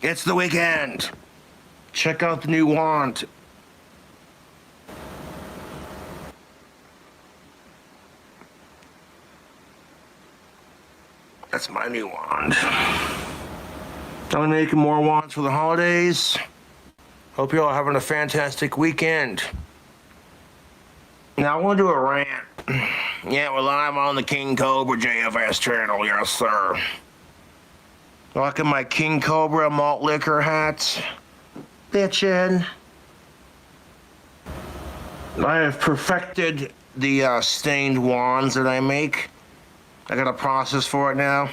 It's the weekend. Check out the new wand. That's my new wand. I'm making more wands for the holidays. Hope you're all having a fantastic weekend. Now I want to do a rant. Yeah, we're live on the KingCobraJFS channel, yes sir. Rocking my King Cobra malt liquor hat. Bitchin'. I have perfected the stained wands that I make. I got a process for it now.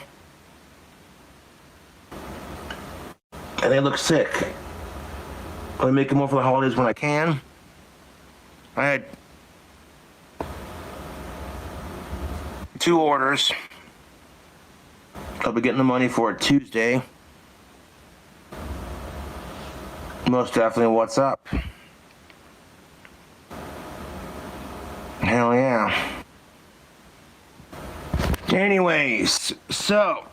And they look sick. I make them more for the holidays when I can. I had 2 orders. I'll be getting the money for it Tuesday. Most definitely, what's up? Hell yeah. Anyways, so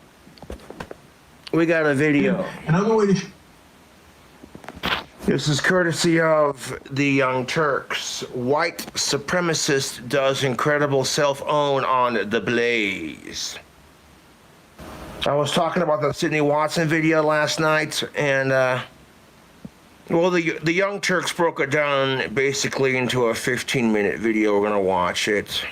we got a video. Another way to. This is courtesy of the Young Turks. White supremacist does incredible self-own on the Blaze. I was talking about the Sydney Watson video last night, and well, the Young Turks broke it down basically into a 15-minute video. We're gonna watch it.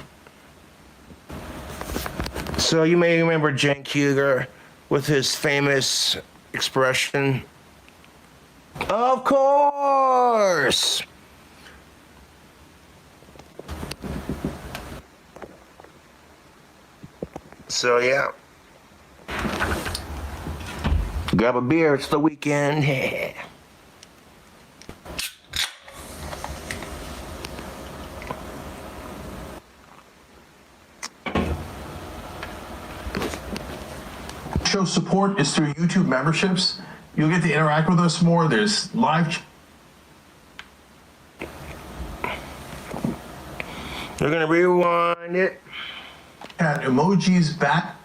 So you may remember Cenk Uygur with his famous expression, "Of course!" So yeah. Grab a beer, it's the weekend. Show support is through YouTube memberships. You'll get to interact with us more. There's live. We're gonna rewind it. Chat emojis back.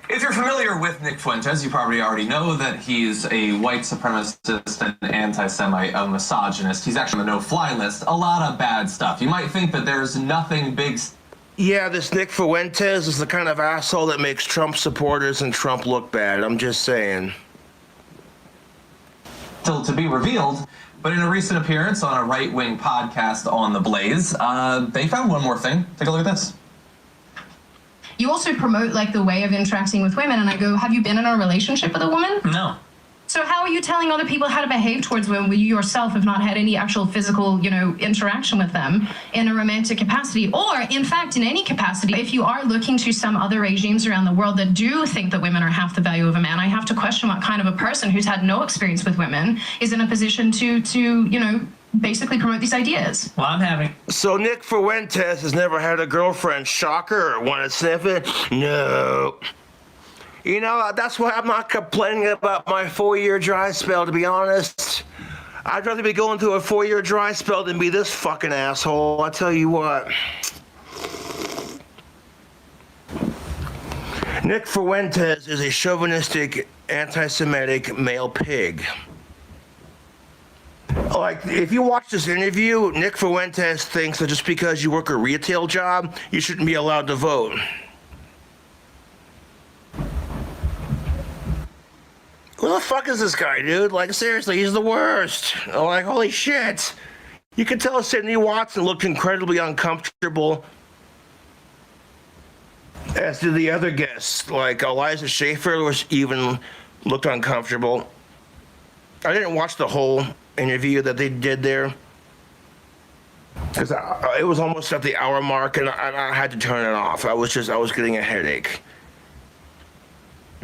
If you're familiar with Nick Fuentes, you probably already know that he's a white supremacist, an anti-Semite, a misogynist. He's actually on the no-fly list. A lot of bad stuff. You might think that there's nothing big. Yeah, this Nick Fuentes is the kind of asshole that makes Trump supporters and Trump look bad. I'm just saying. Still to be revealed, but in a recent appearance on a right-wing podcast on The Blaze, they found one more thing. Take a look at this. You also promote like the way of interacting with women, and I go, have you been in a relationship with a woman? No. So how are you telling other people how to behave towards women when you yourself have not had any actual physical, interaction with them in a romantic capacity, or in fact in any capacity? If you are looking to some other regimes around the world that do think that women are half the value of a man, I have to question what kind of a person who's had no experience with women is in a position to basically promote these ideas. Well, I'm having. So Nick Fuentes has never had a girlfriend. Shocker. Want to sniff it? No. That's why I'm not complaining about my 4-year dry spell, to be honest. I'd rather be going through a 4-year dry spell than be this fucking asshole. I tell you what. Nick Fuentes is a chauvinistic, anti-Semitic male pig. Like, if you watch this interview, Nick Fuentes thinks that just because you work a retail job, you shouldn't be allowed to vote. Who the fuck is this guy, dude? Like, seriously, he's the worst. Like, holy shit. You could tell Sydney Watson looked incredibly uncomfortable, as did the other guests. Like, Eliza Schaefer looked uncomfortable. I didn't watch the whole interview that they did there, because it was almost at the hour mark, and I had to turn it off. I was getting a headache.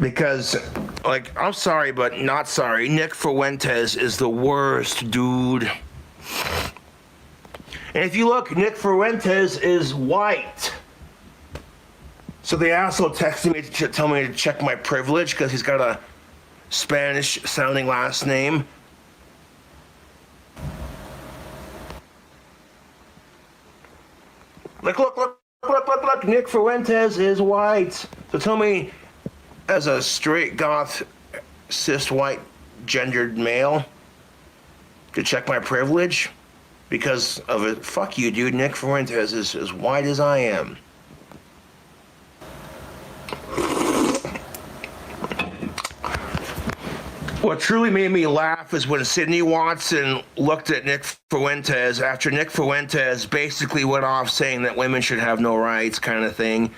Because, like, I'm sorry, but not sorry. Nick Fuentes is the worst, dude. And if you look, Nick Fuentes is white. So the asshole texted me to tell me to check my privilege because he's got a Spanish-sounding last name. Like, look, Nick Fuentes is white. So tell me, as a straight goth, cis white, gendered male, to check my privilege because of it. Fuck you, dude. Nick Fuentes is as white as I am. What truly made me laugh is when Sydney Watson looked at Nick Fuentes after Nick Fuentes basically went off saying that women should have no rights, kind of thing.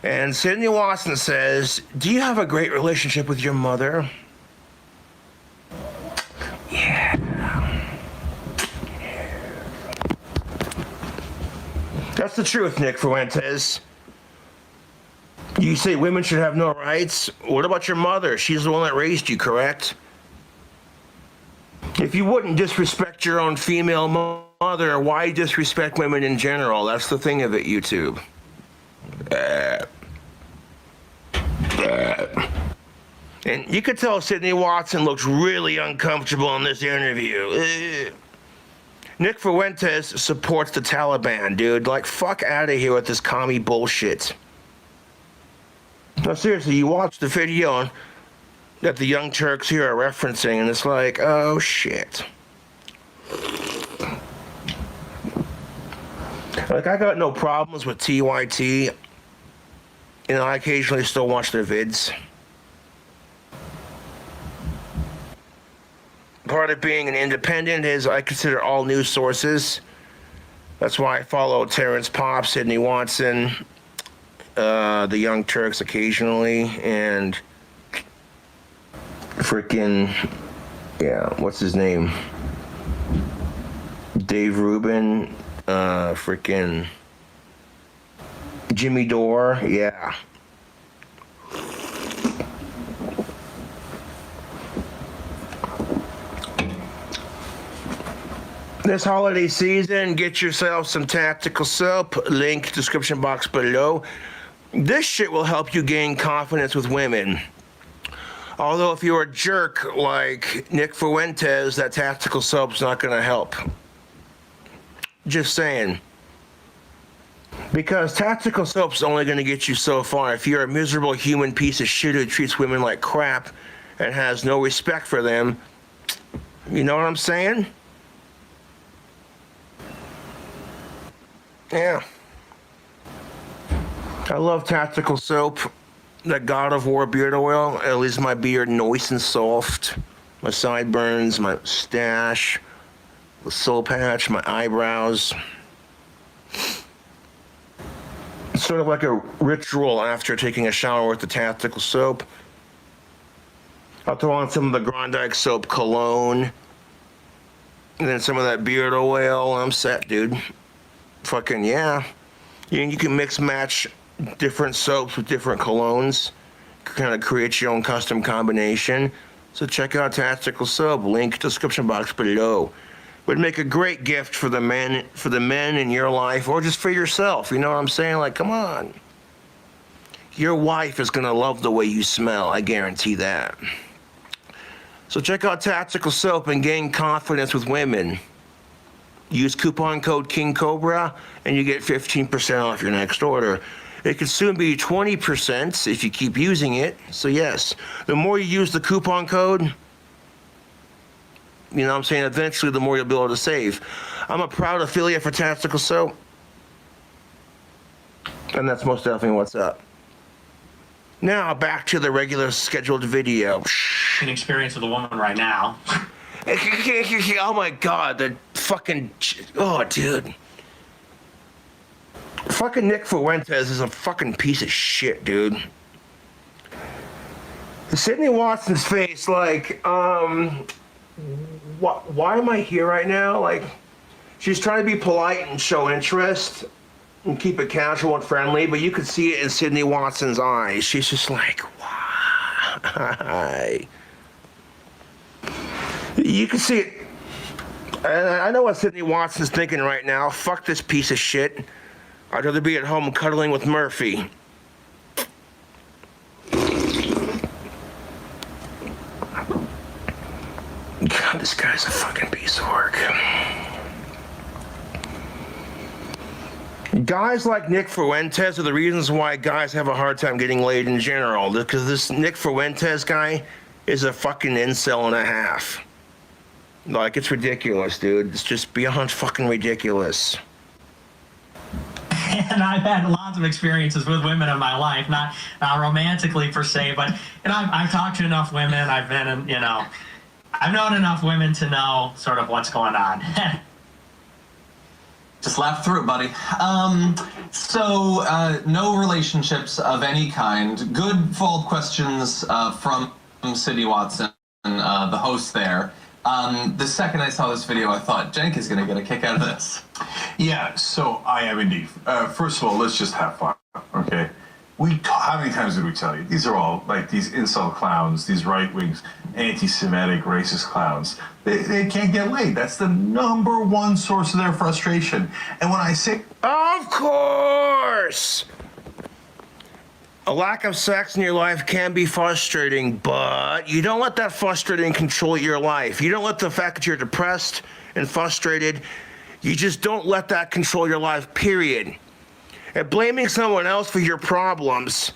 And Sydney Watson says, "Do you have a great relationship with your mother?" Yeah. That's the truth, Nick Fuentes. You say women should have no rights? What about your mother? She's the one that raised you, correct? If you wouldn't disrespect your own female mother, why disrespect women in general? That's the thing of it, YouTube. And you could tell Sydney Watson looks really uncomfortable in this interview. Nick Fuentes supports the Taliban, dude. Like, fuck out of here with this commie bullshit. No, seriously, you watch the video that the Young Turks here are referencing, and it's like, oh shit. Like, I got no problems with TYT. You know, I occasionally still watch their vids. Part of being an independent is I consider all news sources. That's why I follow Terrence Popp, Sydney Watson, the Young Turks occasionally, and freaking, yeah, what's his name? Dave Rubin, freaking Jimmy Dore, yeah. This holiday season, get yourself some tactical soap, link description box below. This shit will help you gain confidence with women. Although if you're a jerk like Nick Fuentes, that tactical soap's not gonna help. Just saying. Because tactical soap's only gonna get you so far. If you're a miserable human piece of shit who treats women like crap and has no respect for them, you know what I'm saying? Yeah. I love tactical soap. That God of War beard oil, it leaves my beard nice and soft. My sideburns, my stash, the soul patch, my eyebrows. It's sort of like a ritual after taking a shower with the tactical soap. I'll throw on some of the Grondike soap cologne. And then some of that beard oil. I'm set, dude. Fucking yeah. You can mix match different soaps with different colognes, kind of create your own custom combination. So check out Tactical Soap, link description box below. Would make a great gift for the men in your life, or just for yourself. You know what I'm saying? Like, come on. Your wife is gonna love the way you smell, I guarantee that. So check out Tactical Soap and gain confidence with women. Use coupon code KingCobra and you get 15% off your next order. It could soon be 20% if you keep using it. So yes, the more you use the coupon code, you know what I'm saying, eventually the more you'll be able to save. I'm a proud affiliate for Tactical Soap. And that's most definitely what's up. Now back to the regular scheduled video. An experience with a woman right now. Oh my God, the fucking, oh dude. Fucking Nick Fuentes is a fucking piece of shit, dude. Sydney Watson's face, like, why am I here right now? Like, she's trying to be polite and show interest and keep it casual and friendly, but you could see it in Sydney Watson's eyes. She's just like, why? You can see it. And I know what Sydney Watson's thinking right now. Fuck this piece of shit. I'd rather be at home cuddling with Murphy. God, this guy's a fucking piece of work. Guys like Nick Fuentes are the reasons why guys have a hard time getting laid in general. Because this Nick Fuentes guy is a fucking incel and a half. Like, it's ridiculous, dude. It's just beyond fucking ridiculous. And I've had lots of experiences with women in my life, not romantically per se, but I've talked to enough women. I've been, I've known enough women to know sort of what's going on. Just laugh through it, buddy. No relationships of any kind. Good follow-up questions from Cindy Watson, the host there. The second I saw this video, I thought, Jenk is going to get a kick out of this. Yeah, so I am indeed. First of all, let's just have fun, okay? How many times did we tell you? These are all like these incel clowns, these right-wing, anti-Semitic, racist clowns. They can't get laid. That's the #1 source of their frustration. And when I say... Of course! A lack of sex in your life can be frustrating, but you don't let that frustrating control your life. You don't let the fact that you're depressed and frustrated, you just don't let that control your life, period. And blaming someone else for your problems.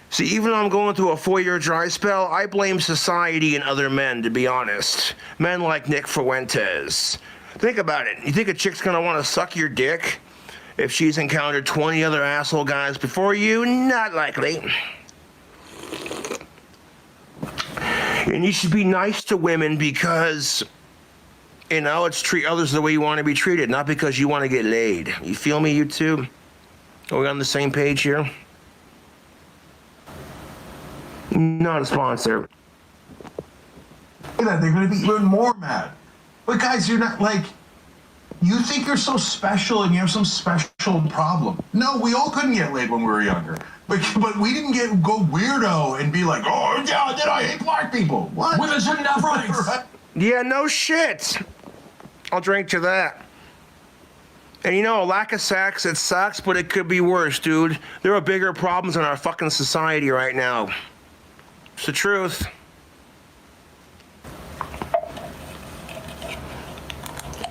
See, even though I'm going through a 4-year dry spell, I blame society and other men, to be honest. Men like Nick Fuentes. Think about it. You think a chick's gonna want to suck your dick if she's encountered 20 other asshole guys before you? Not likely. And you should be nice to women because, it's treat others the way you want to be treated, not because you want to get laid. You feel me, you two? Are we on the same page here? Not a sponsor. They're going to be even more mad. But guys, you're not like... You think you're so special and you have some special problem. No, we all couldn't get laid when we were younger. But we didn't go weirdo and be like, oh, yeah, did I hate black people? What? Women shouldn't have rights. Yeah, no shit. I'll drink to that. And a lack of sex, it sucks, but it could be worse, dude. There are bigger problems in our fucking society right now. It's the truth.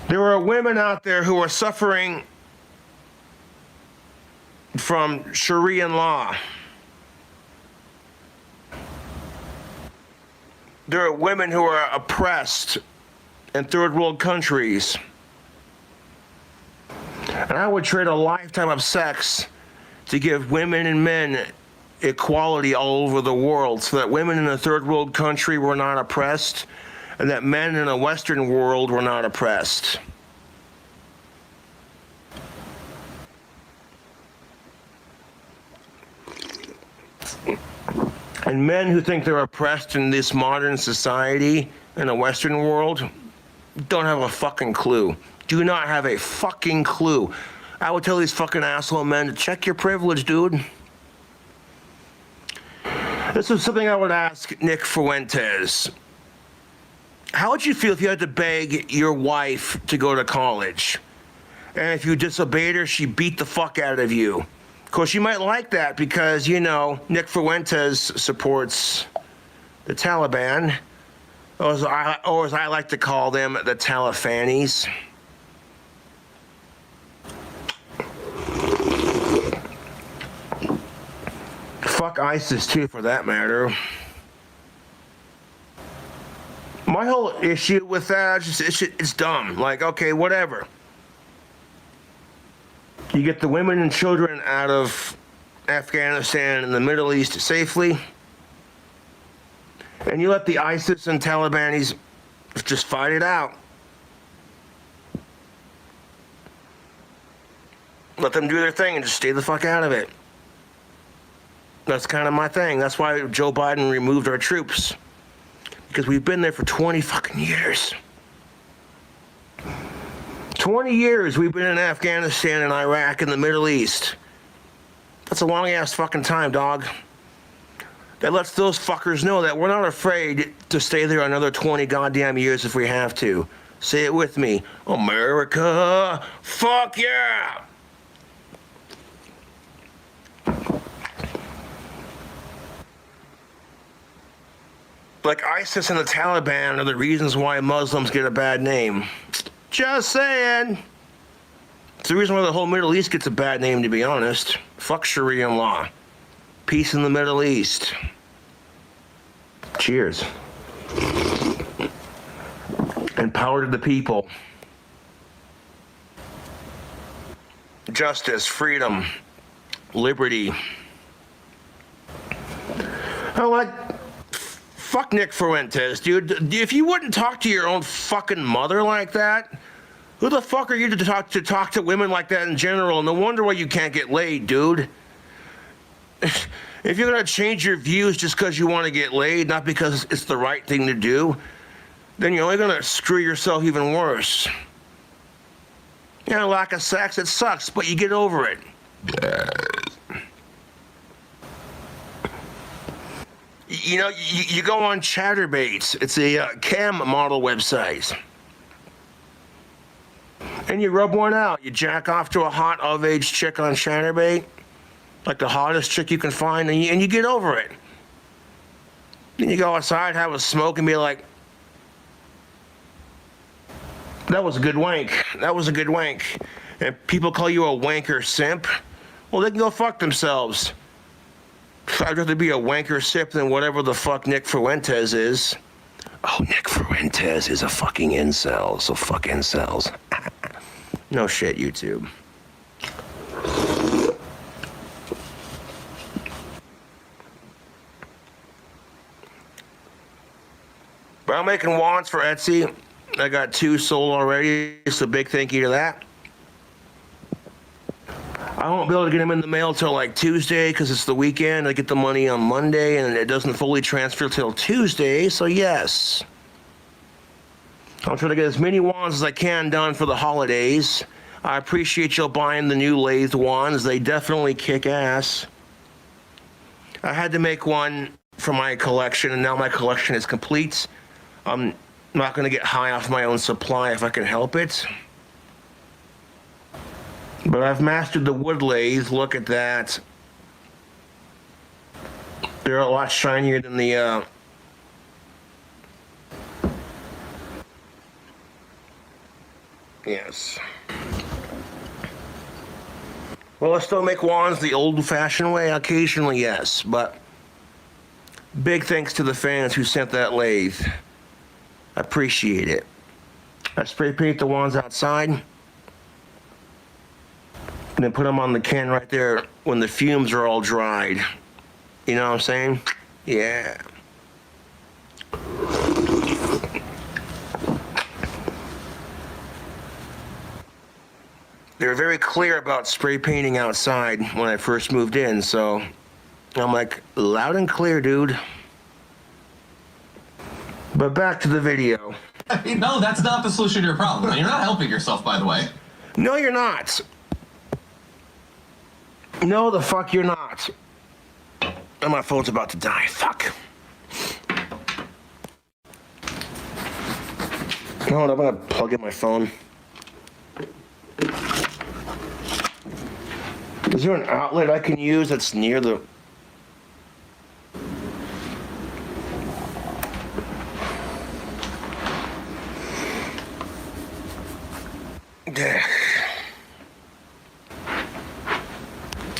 There are women out there who are suffering from Sharia law. There are women who are oppressed in third world countries. And I would trade a lifetime of sex to give women and men equality all over the world so that women in a third world country were not oppressed and that men in a Western world were not oppressed. And men who think they're oppressed in this modern society in a Western world don't have a fucking clue. Do not have a fucking clue. I would tell these fucking asshole men to check your privilege, dude. This is something I would ask Nick Fuentes. How would you feel if you had to beg your wife to go to college? And if you disobeyed her, she beat the fuck out of you? Of course, you might like that because, Nick Fuentes supports the Taliban, or as I like to call them, the Talifanis. Fuck ISIS too, for that matter. My whole issue with that, it's dumb. Like, okay, whatever. You get the women and children out of Afghanistan and the Middle East safely, and you let the ISIS and Talibanis just fight it out. Let them do their thing and just stay the fuck out of it. That's kind of my thing. That's why Joe Biden removed our troops. Because we've been there for 20 fucking years. 20 years we've been in Afghanistan and Iraq and the Middle East. That's a long ass fucking time, dog. That lets those fuckers know that we're not afraid to stay there another 20 goddamn years if we have to. Say it with me. America, fuck yeah! Like ISIS and the Taliban are the reasons why Muslims get a bad name. Just saying. It's the reason why the whole Middle East gets a bad name, to be honest. Fuck Sharia law. Peace in the Middle East. Cheers. And power to the people. Justice, freedom, liberty. Fuck Nick Fuentes, dude. If you wouldn't talk to your own fucking mother like that, who the fuck are you to talk to women like that in general? No wonder why you can't get laid, dude. If you're gonna change your views just because you want to get laid, not because it's the right thing to do, then you're only gonna screw yourself even worse. Lack of sex, it sucks, but you get over it. You go on Chatterbaits. It's a cam model website. And you rub one out. You jack off to a hot of-age chick on Chatterbait, like the hottest chick you can find, and you get over it. Then you go outside, have a smoke, and be like, that was a good wank. That was a good wank. And people call you a wanker simp. Well, they can go fuck themselves. I'd rather be a wanker simp than whatever the fuck Nick Fuentes is. Oh, Nick Fuentes is a fucking incel, so fuck incels. No shit, YouTube. But I'm making wands for Etsy. I got 2 sold already, so big thank you to that. I won't be able to get them in the mail till like Tuesday because it's the weekend. I get the money on Monday and it doesn't fully transfer till Tuesday, so yes. I'll try to get as many wands as I can done for the holidays. I appreciate y'all buying the new lathe wands. They definitely kick ass. I had to make one for my collection, and now my collection is complete. I'm not going to get high off my own supply if I can help it. But I've mastered the wood lathe. Look at that. They're a lot shinier than the yes. Well, I still make wands the old-fashioned way. Occasionally, yes. But big thanks to the fans who sent that lathe. I appreciate it. I spray paint the wands outside. And then put them on the can right there when the fumes are all dried. You know what I'm saying? Yeah. They were very clear about spray painting outside when I first moved in, so I'm like, loud and clear, dude. But back to the video. No, that's not the solution to your problem. You're not helping yourself, by the way. No, you're not. No, the fuck you're not. And my phone's about to die. Fuck. Hold on, I'm gonna plug in my phone. Is there an outlet I can use that's near the...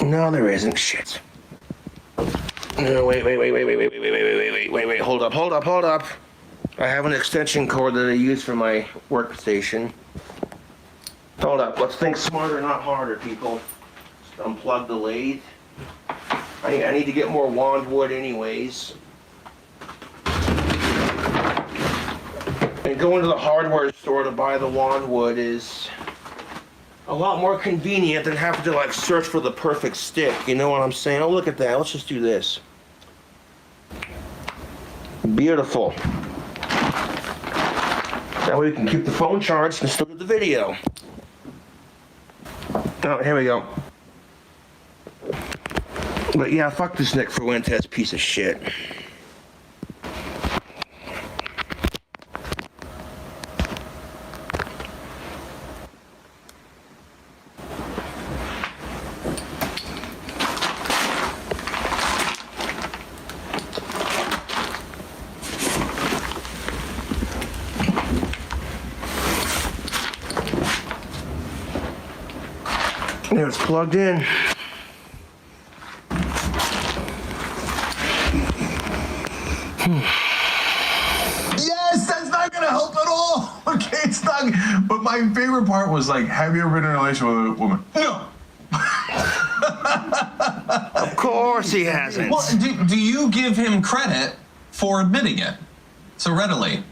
No, there isn't. Shit. No, wait. Hold up. I have an extension cord that I use for my workstation. Hold up. Let's think smarter, not harder, people. Just unplug the lathe. I need to get more wand wood anyways. And going to the hardware store to buy the wand wood is a lot more convenient than having to like search for the perfect stick. You know what I'm saying? Oh, look at that. Let's just do this. Beautiful. That way we can keep the phone charged and still do the video. Oh, here we go. But yeah, fuck this Nick Fuentes piece of shit. It's plugged in. Yes, that's not gonna help at all. Okay, it's not. But my favorite part was like, have you ever been in a relationship with a woman? No. Of course he hasn't. Well, do you give him credit for admitting it so readily?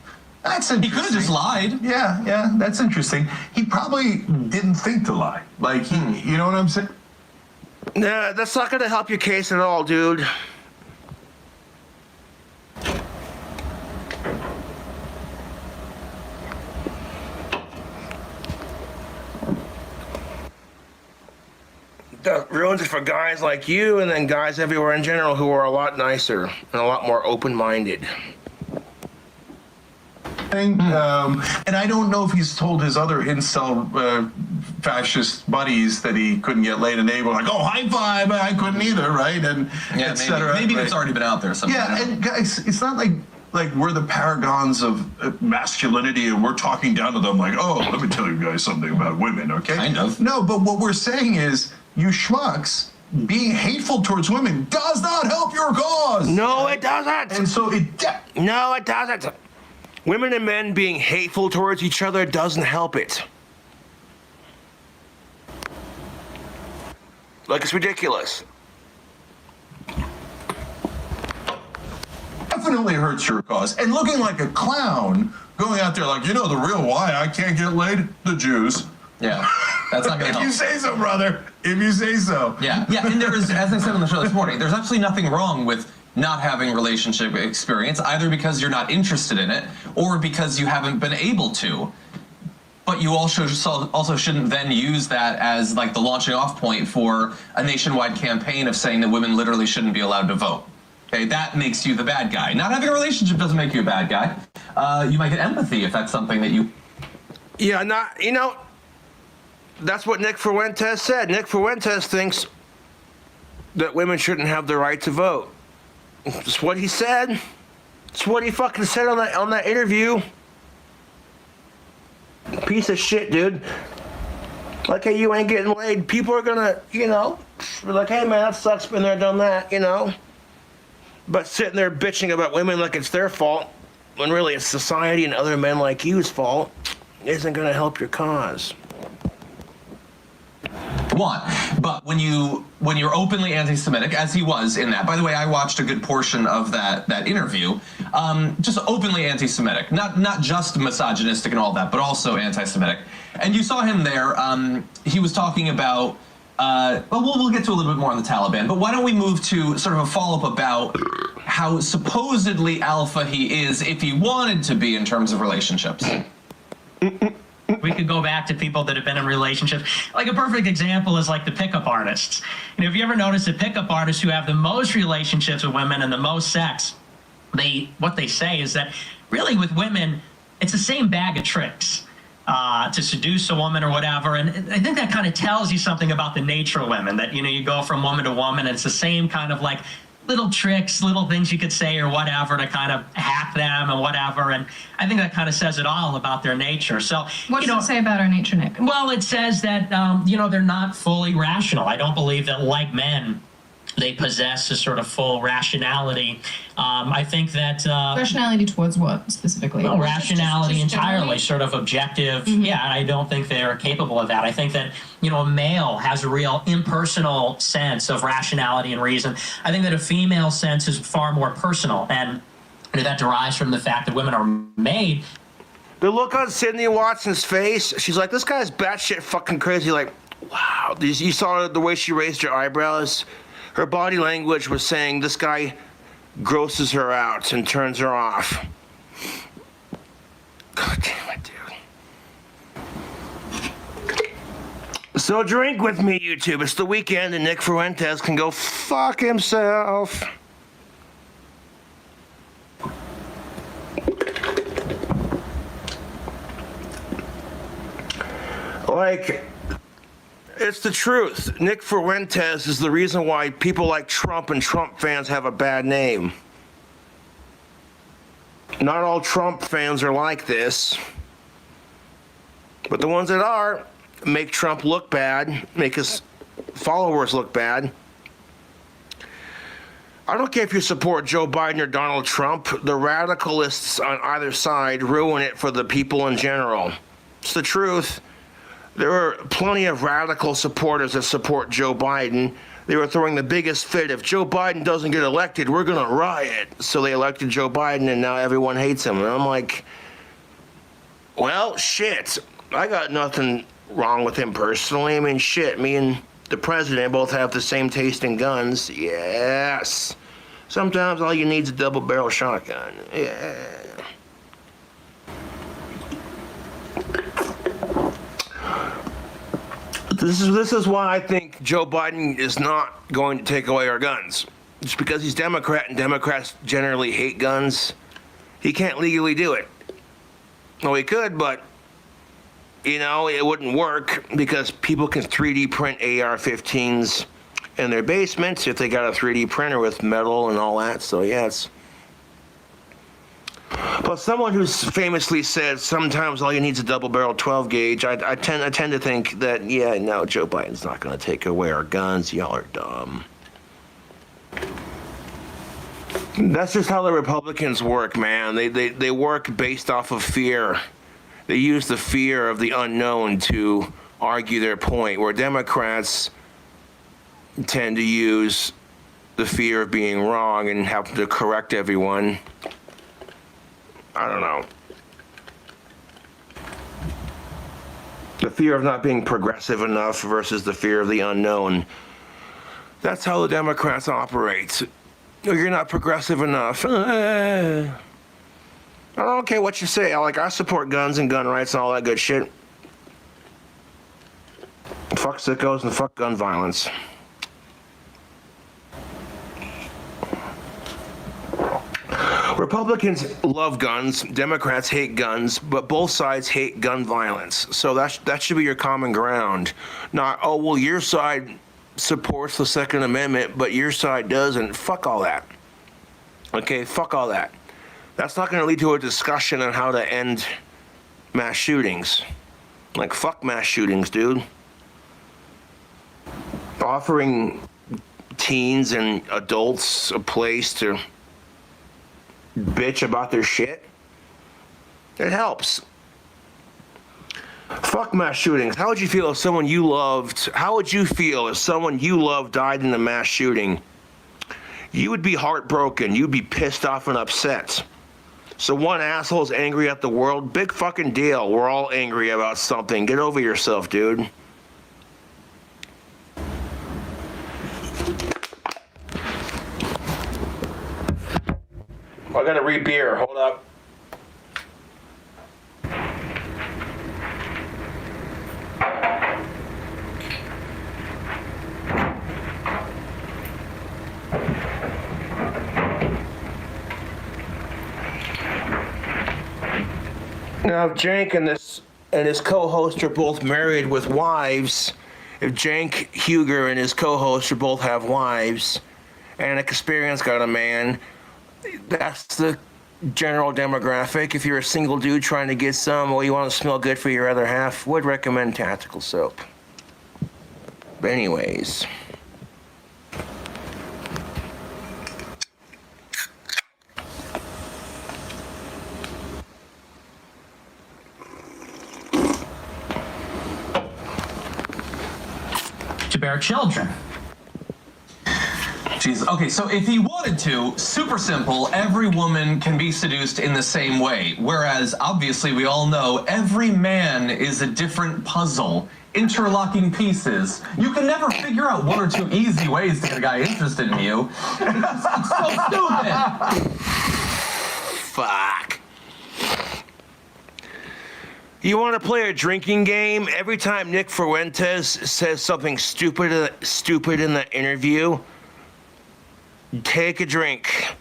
That's He interesting. could have just lied. Yeah, that's interesting. He probably didn't think to lie. Like, you know what I'm saying? Nah, that's not gonna help your case at all, dude. That ruins it for guys like you and then guys everywhere in general who are a lot nicer and a lot more open-minded. And I don't know if he's told his other incel fascist buddies that he couldn't get laid, and they were like, "Oh, high five! I couldn't either, right?" And Yeah, et cetera, maybe right? it's already been out there somewhere. Yeah, and guys, it's not like we're the paragons of masculinity and we're talking down to them like, "Oh, let me tell you guys something about women," okay? Kind of. No, but what we're saying is, you schmucks being hateful towards women does not help your cause. No, it doesn't. And so No, it doesn't. Women and men being hateful towards each other doesn't help it. Like, it's ridiculous. definitely hurts your cause. And looking like a clown, going out there like, you know the real why I can't get laid? The Jews. Yeah, that's not going to help. If you say so, brother. If you say so. Yeah, and there is, as I said on the show this morning, there's absolutely nothing wrong with not having relationship experience, either because you're not interested in it or because you haven't been able to. But you also shouldn't then use that as like the launching off point for a nationwide campaign of saying that women literally shouldn't be allowed to vote. Okay, that makes you the bad guy. Not having a relationship doesn't make you a bad guy. You might get empathy if that's something that you... Yeah, that's what Nick Fuentes said. Nick Fuentes thinks that women shouldn't have the right to vote. That's what he said. That's what he fucking said on that interview. Piece of shit, dude. Like, hey, you ain't getting laid. People are gonna, be like, hey, man, that sucks, been there, done that, But sitting there bitching about women like it's their fault, when really it's society and other men like you's fault, isn't gonna help your cause. But when you're openly anti-Semitic, as he was in that. By the way, I watched a good portion of that interview. Just openly anti-Semitic, not just misogynistic and all that, but also anti-Semitic. And you saw him there. He was talking about. We'll get to a little bit more on the Taliban. But why don't we move to sort of a follow-up about how supposedly alpha he is, if he wanted to be, in terms of relationships. We could go back to people that have been in relationships. Like a perfect example is like the pickup artists. If you ever notice the pickup artists who have the most relationships with women and the most sex, what they say is that really with women, it's the same bag of tricks to seduce a woman or whatever. And I think that kind of tells you something about the nature of women, that, you go from woman to woman, and it's the same kind of like little tricks, little things you could say or whatever to kind of hack them and whatever. And I think that kind of says it all about their nature. So what does it say about our nature, Nick? Well, it says that, they're not fully rational. I don't believe that, like men, they possess a sort of full rationality. I think that... rationality towards what, specifically? Well, rationality just entirely, generally? sort of objective. Mm-hmm. Yeah, I don't think they're capable of that. I think that, a male has a real impersonal sense of rationality and reason. I think that a female sense is far more personal, and that derives from the fact that women are made. The look on Sydney Watson's face, she's like, this guy's batshit fucking crazy. Like, wow. You saw the way she raised her eyebrows? Her body language was saying this guy grosses her out and turns her off. God damn it, dude. So drink with me, YouTube. It's the weekend and Nick Fuentes can go fuck himself. Like... It's the truth. Nick Fuentes is the reason why people like Trump and Trump fans have a bad name. Not all Trump fans are like this. But the ones that are make Trump look bad, make his followers look bad. I don't care if you support Joe Biden or Donald Trump. The radicalists on either side ruin it for the people in general. It's the truth. There are plenty of radical supporters that support Joe Biden. They were throwing the biggest fit. If Joe Biden doesn't get elected, we're going to riot. So they elected Joe Biden, and now everyone hates him. And I'm like, well, shit. I got nothing wrong with him personally. I mean, shit, me and the president both have the same taste in guns. Yes. Sometimes all you need is a double-barrel shotgun. Yeah. This is why I think Joe Biden is not going to take away our guns. It's because he's Democrat, and Democrats generally hate guns. He can't legally do it. Well, he could, but it wouldn't work because people can 3D print AR-15s in their basements if they got a 3D printer with metal and all that. So, yes. But someone who's famously said sometimes all you need is a double-barrel 12-gauge, I tend to think that, no, Joe Biden's not going to take away our guns. Y'all are dumb. That's just how the Republicans work, man. They work based off of fear. They use the fear of the unknown to argue their point, where Democrats tend to use the fear of being wrong and have to correct everyone. I don't know. The fear of not being progressive enough versus the fear of the unknown. That's how the Democrats operate. You're not progressive enough. I don't care what you say. I support guns and gun rights and all that good shit. Fuck sickos and fuck gun violence. Republicans love guns, Democrats hate guns, but both sides hate gun violence. So that should be your common ground. Not, oh, well, your side supports the Second Amendment, but your side doesn't. Fuck all that. Okay, fuck all that. That's not going to lead to a discussion on how to end mass shootings. Fuck mass shootings, dude. Offering teens and adults a place to bitch about their shit, it helps. Fuck mass shootings. How would you feel if someone you loved died in a mass shooting? You would be heartbroken. You'd be pissed off and upset. So one asshole's angry at the world. Big fucking deal. We're all angry about something. Get over yourself, dude. I gotta read beer. Hold up. Now, if Jank and his co-host are both married with wives, if Jank Huger and his co-host both have wives, and Experience got a man, that's the general demographic. If you're a single dude trying to get some, or you want to smell good for your other half, would recommend Tactical Soap. But anyways. To bear children. Jeez. Okay, so if he wanted to, super simple, every woman can be seduced in the same way. Whereas, obviously, we all know every man is a different puzzle, interlocking pieces. You can never figure out one or two easy ways to get a guy interested in you. It's so stupid. Fuck. You want to play a drinking game? Every time Nick Fuentes says something stupid in the interview, take a drink.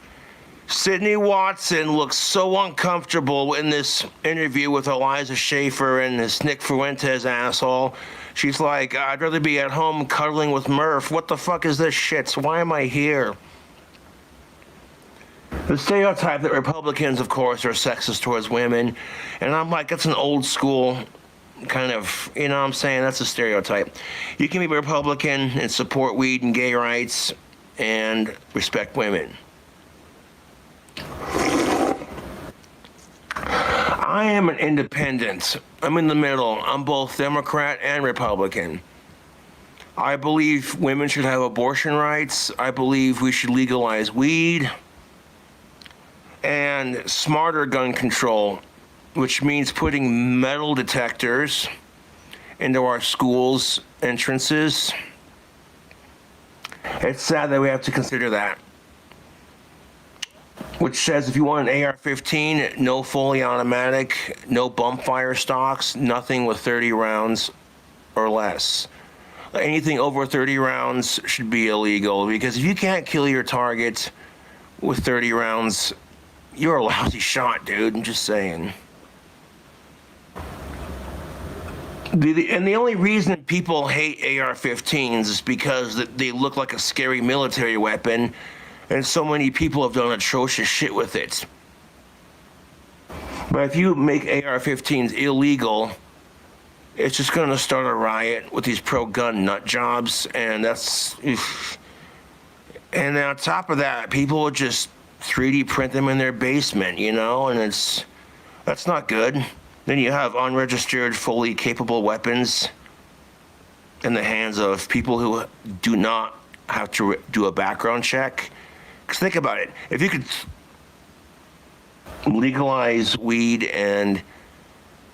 Sydney Watson looks so uncomfortable in this interview with Eliza Schaefer and this Nick Fuentes asshole. She's like, I'd rather be at home cuddling with Murph. What the fuck is this shit? So why am I here? The stereotype that Republicans, of course, are sexist towards women. And I'm like, that's an old school kind of, you know what I'm saying? That's a stereotype. You can be Republican and support weed and gay rights and respect women. I am an independent. I'm in the middle. I'm both Democrat and Republican. I believe women should have abortion rights. I believe we should legalize weed and smarter gun control, which means putting metal detectors into our schools' entrances. It's sad that we have to consider that. Which says if you want an AR-15, no fully automatic, no bump fire stocks, nothing with 30 rounds or less. Anything over 30 rounds should be illegal, because if you can't kill your target with 30 rounds, you're a lousy shot, dude. I'm just saying. And the only reason people hate AR-15s is because they look like a scary military weapon, and so many people have done atrocious shit with it. But if you make AR-15s illegal, it's just going to start a riot with these pro-gun nut jobs, and that's... And on top of that, people will just 3D print them in their basement, you know, and that's not good. Then you have unregistered, fully capable weapons in the hands of people who do not have to do a background check. Because think about it, if you could legalize weed and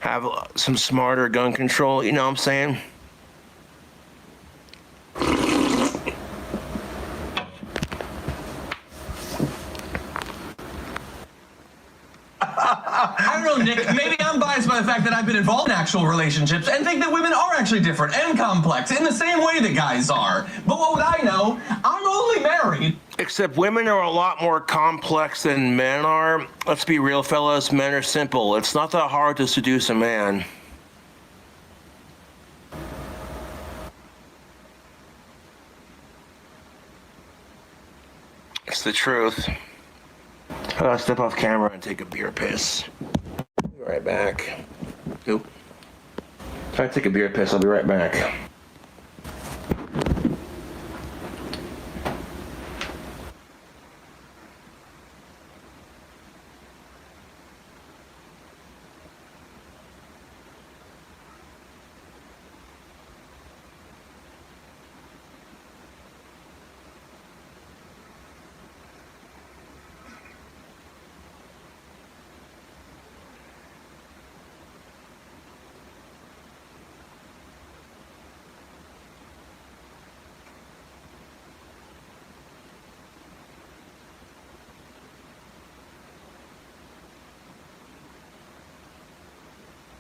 have some smarter gun control, you know what I'm saying? I don't know, Nick. Maybe I'm biased by the fact that I've been involved in actual relationships and think that women are actually different and complex in the same way that guys are. But what would I know? I'm only married. Except women are a lot more complex than men are. Let's be real, fellas. Men are simple. It's not that hard to seduce a man. It's the truth. I gotta step off camera and take a beer piss. Be right back. Nope. If I take a beer piss, I'll be right back.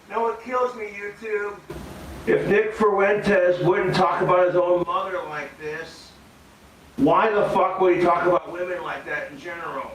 You know what kills me, YouTube? If Nick Fuentes wouldn't talk about his own mother like this, why the fuck would he talk about women like that in general?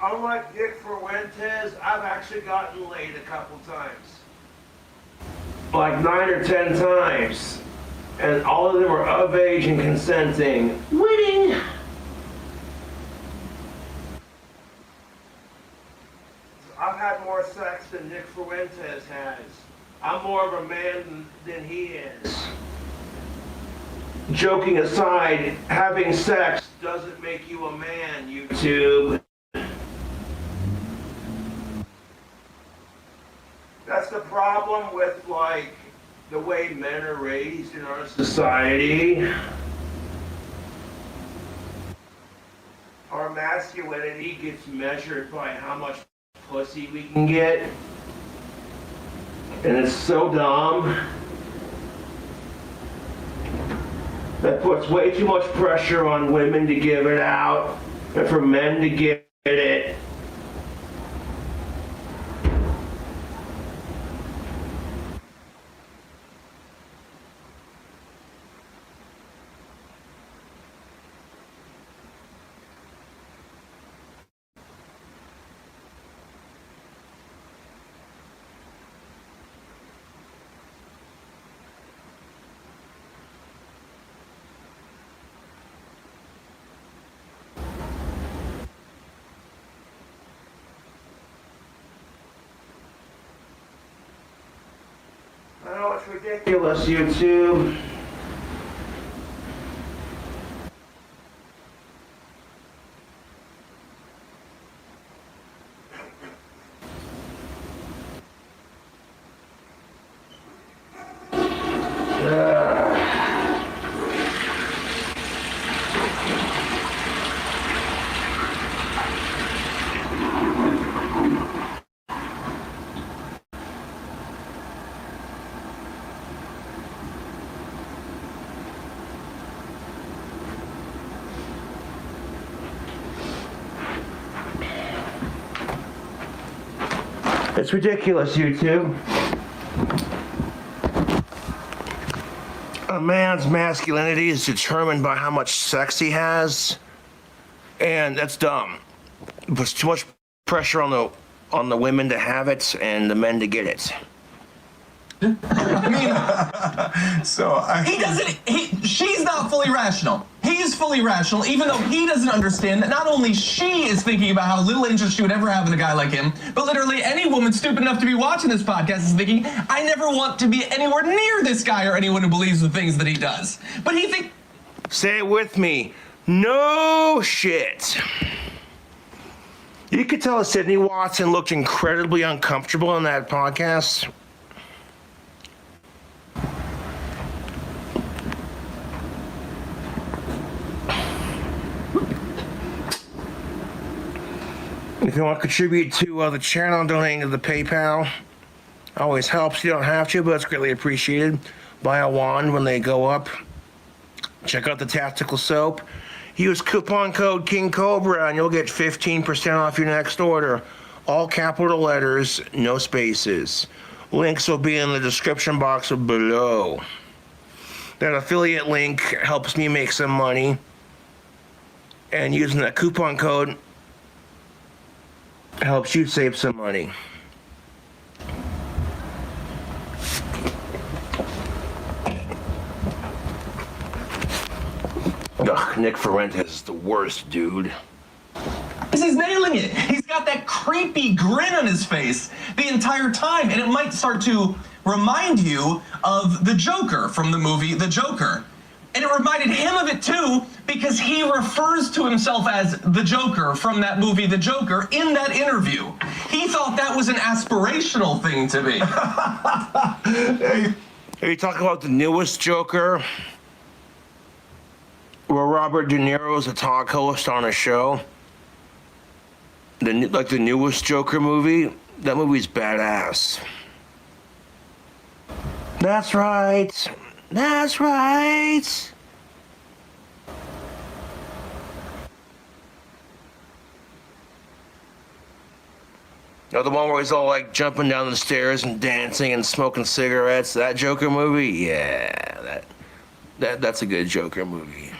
Unlike Dick Fuentes, I've actually gotten laid a couple times. Like 9 or 10 times. And all of them were of age and consenting. Winning! than Nick Fuentes has. I'm more of a man than he is. Joking aside, having sex doesn't make you a man, YouTube. That's the problem with, like, the way men are raised in our society. Our masculinity gets measured by how much pussy we can get. And it's so dumb. That puts way too much pressure on women to give it out and for men to get it. Oh, it's ridiculous, YouTube. It's ridiculous, YouTube. A man's masculinity is determined by how much sex he has, and that's dumb. It puts too much pressure on the women to have it and the men to get it. I mean, she's not fully rational. He's fully rational, even though he doesn't understand that not only she is thinking about how little interest she would ever have in a guy like him, but literally any woman stupid enough to be watching this podcast is thinking, I never want to be anywhere near this guy or anyone who believes the things that he does. But he thinks... Say it with me. No shit. You could tell Sydney Watson looked incredibly uncomfortable in that podcast. If you want to contribute to the channel, donating to the PayPal always helps. You don't have to, but it's greatly appreciated. Buy a wand when they go up. Check out the tactical soap. Use coupon code KingCobra and you'll get 15% off your next order. All capital letters, no spaces. Links will be in the description box below. That affiliate link helps me make some money. And using that coupon code helps you save some money. Ugh, Nick Fuentes is the worst, dude. He's nailing it. He's got that creepy grin on his face the entire time, and it might start to remind you of the Joker from the movie The Joker. And it reminded him of it too, because he refers to himself as the Joker from that movie, The Joker, in that interview. He thought that was an aspirational thing to be. Are you talking about the newest Joker? Where Robert De Niro is a talk host on a show? The newest Joker movie? That movie's badass. That's right. That's right. The one where he's all like jumping down the stairs and dancing and smoking cigarettes. That Joker movie? Yeah, that's a good Joker movie.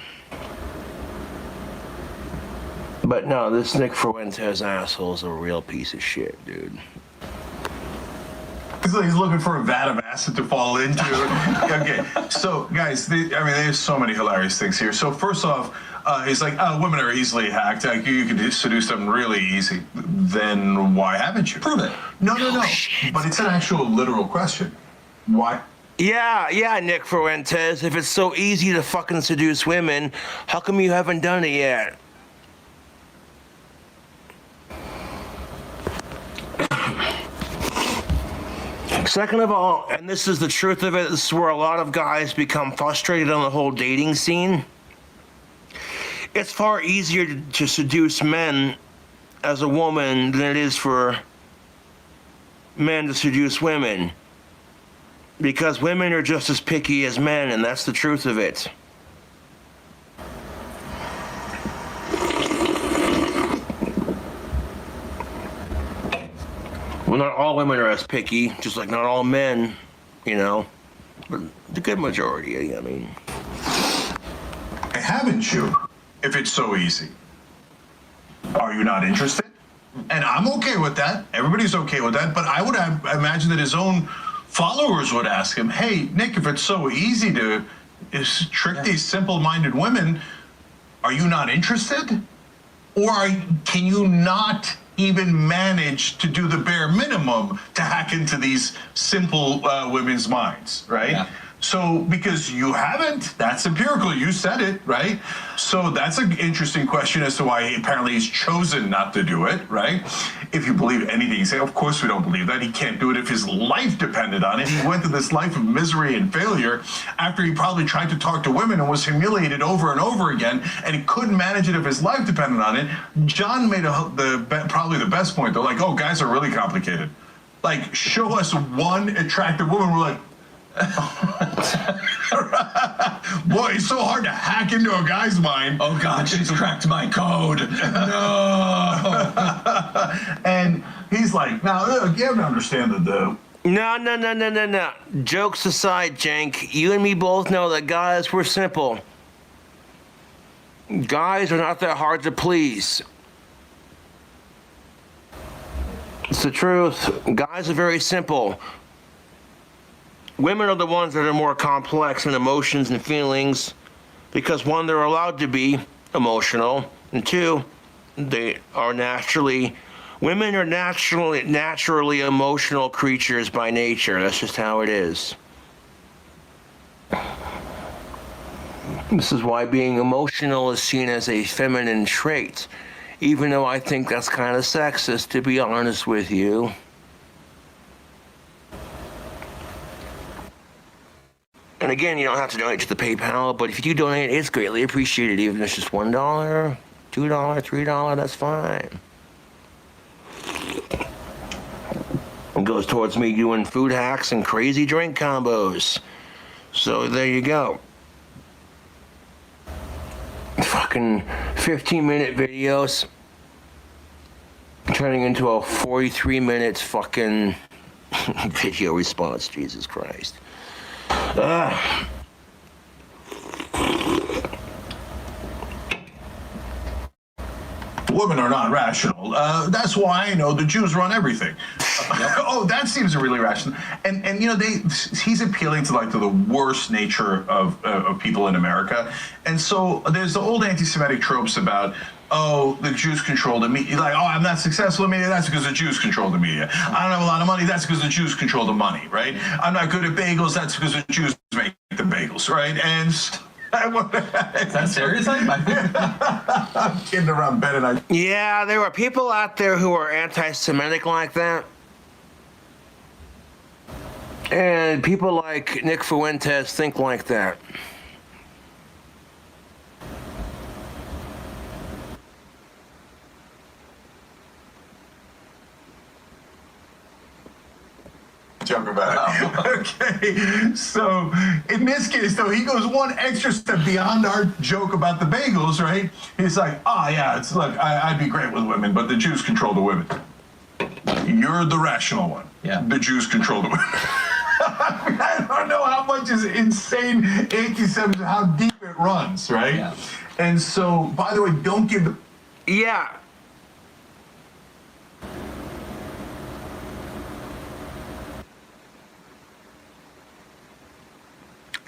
But no, this Nick Fuentes asshole is a real piece of shit, dude. He's looking for a vat of acid to fall into. Okay, so guys, there's so many hilarious things here. So first off, He's like, women are easily hacked. Like, you can seduce them really easy. Then why haven't you? Prove it. No. But it's an actual literal question. Why? Yeah, Nick Fuentes. If it's so easy to fucking seduce women, how come you haven't done it yet? Second of all, and this is the truth of it, this is where a lot of guys become frustrated on the whole dating scene. It's far easier to seduce men as a woman than it is for men to seduce women. Because women are just as picky as men, and that's the truth of it. Well, not all women are as picky, just like not all men, you know. But the good majority, I mean. Haven't you? If it's so easy. Are you not interested? And I'm okay with that. Everybody's okay with that. But I would imagine that his own followers would ask him, hey, Nick, if it's so easy to trick these simple-minded women, are you not interested? Or can you not even manage to do the bare minimum to hack into these simple women's minds, right? Yeah. So, because you haven't, that's empirical, you said it, right? So that's an interesting question as to why apparently he's chosen not to do it, right? If you believe anything you say, of course we don't believe that. He can't do it if his life depended on it. He went through this life of misery and failure after he probably tried to talk to women and was humiliated over and over again, and he couldn't manage it if his life depended on it. John made probably the best point, though, like, oh, guys are really complicated. Like, show us one attractive woman, we're like, boy, it's so hard to hack into a guy's mind. Oh God, she's cracked my code. No. And he's like, now look, you have to understand that No. Jokes aside, Jank, you and me both know that guys, we're simple. Guys are not that hard to please. It's the truth. Guys are very simple. Women are the ones that are more complex in emotions and feelings because, one, they're allowed to be emotional, and two, women are naturally emotional creatures by nature. That's just how it is. This is why being emotional is seen as a feminine trait, even though I think that's kind of sexist, to be honest with you. And again, you don't have to donate to the PayPal, but if you do donate, it's greatly appreciated. Even if it's just $1, $2, $3, that's fine. It goes towards me doing food hacks and crazy drink combos. So there you go. Fucking 15-minute videos turning into a 43-minute fucking video response. Jesus Christ. Women are not rational. That's why I know the Jews run everything. Oh, that seems really rational. And you know, he's appealing to the worst nature of people in America. And so there's the old anti-Semitic tropes about, oh, the Jews control the media. Like, oh, I'm not successful in media, that's because the Jews control the media. I don't have a lot of money, that's because the Jews control the money, right? I'm not good at bagels, that's because the Jews make the bagels, right? And is that stereotype? I'm kidding around Ben. Yeah, there are people out there who are anti-Semitic like that. And people like Nick Fuentes think like that. Joke about it. Okay, so in this case, though, he goes one extra step beyond our joke about the bagels, right? He's like, it's look, I'd be great with women, but the Jews control the women. You're the rational one. Yeah. The Jews control the women. I don't know how much is insane anti-Semitism, how deep it runs, right? Yeah. And so, by the way, don't give the... Yeah.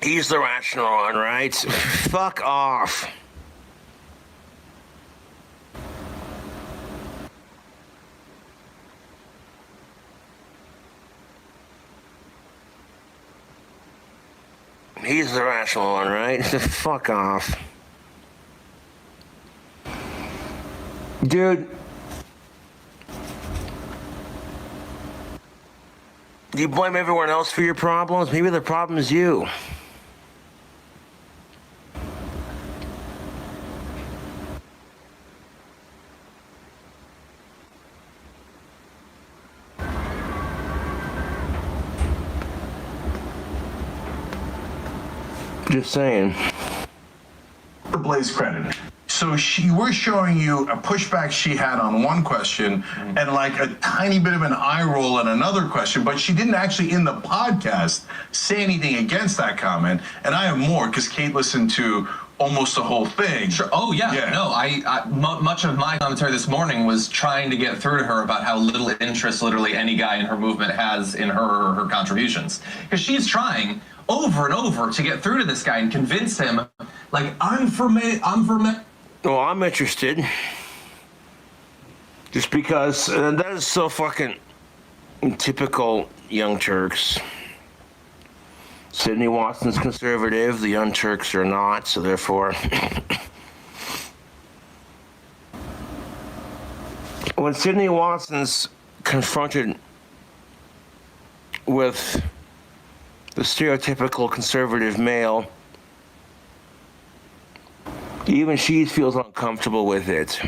He's the rational one, right? Fuck off. He's the rational one, right? Fuck off. Dude. You blame everyone else for your problems? Maybe the problem is you. Just saying. The Blaze credit. So we're showing you a pushback she had on one question and like a tiny bit of an eye roll on another question, but she didn't actually in the podcast say anything against that comment. And I have more because Kate listened to almost the whole thing. Sure. Oh yeah. No, much of my commentary this morning was trying to get through to her about how little interest literally any guy in her movement has in her or her contributions, because she's trying over and over to get through to this guy and convince him, like, I'm for me. Well, I'm interested. Just because that is so fucking typical Young Turks. Sydney Watson's conservative, the Young Turks are not, so therefore... When Sydney Watson's confronted with the stereotypical conservative male, even she feels uncomfortable with it.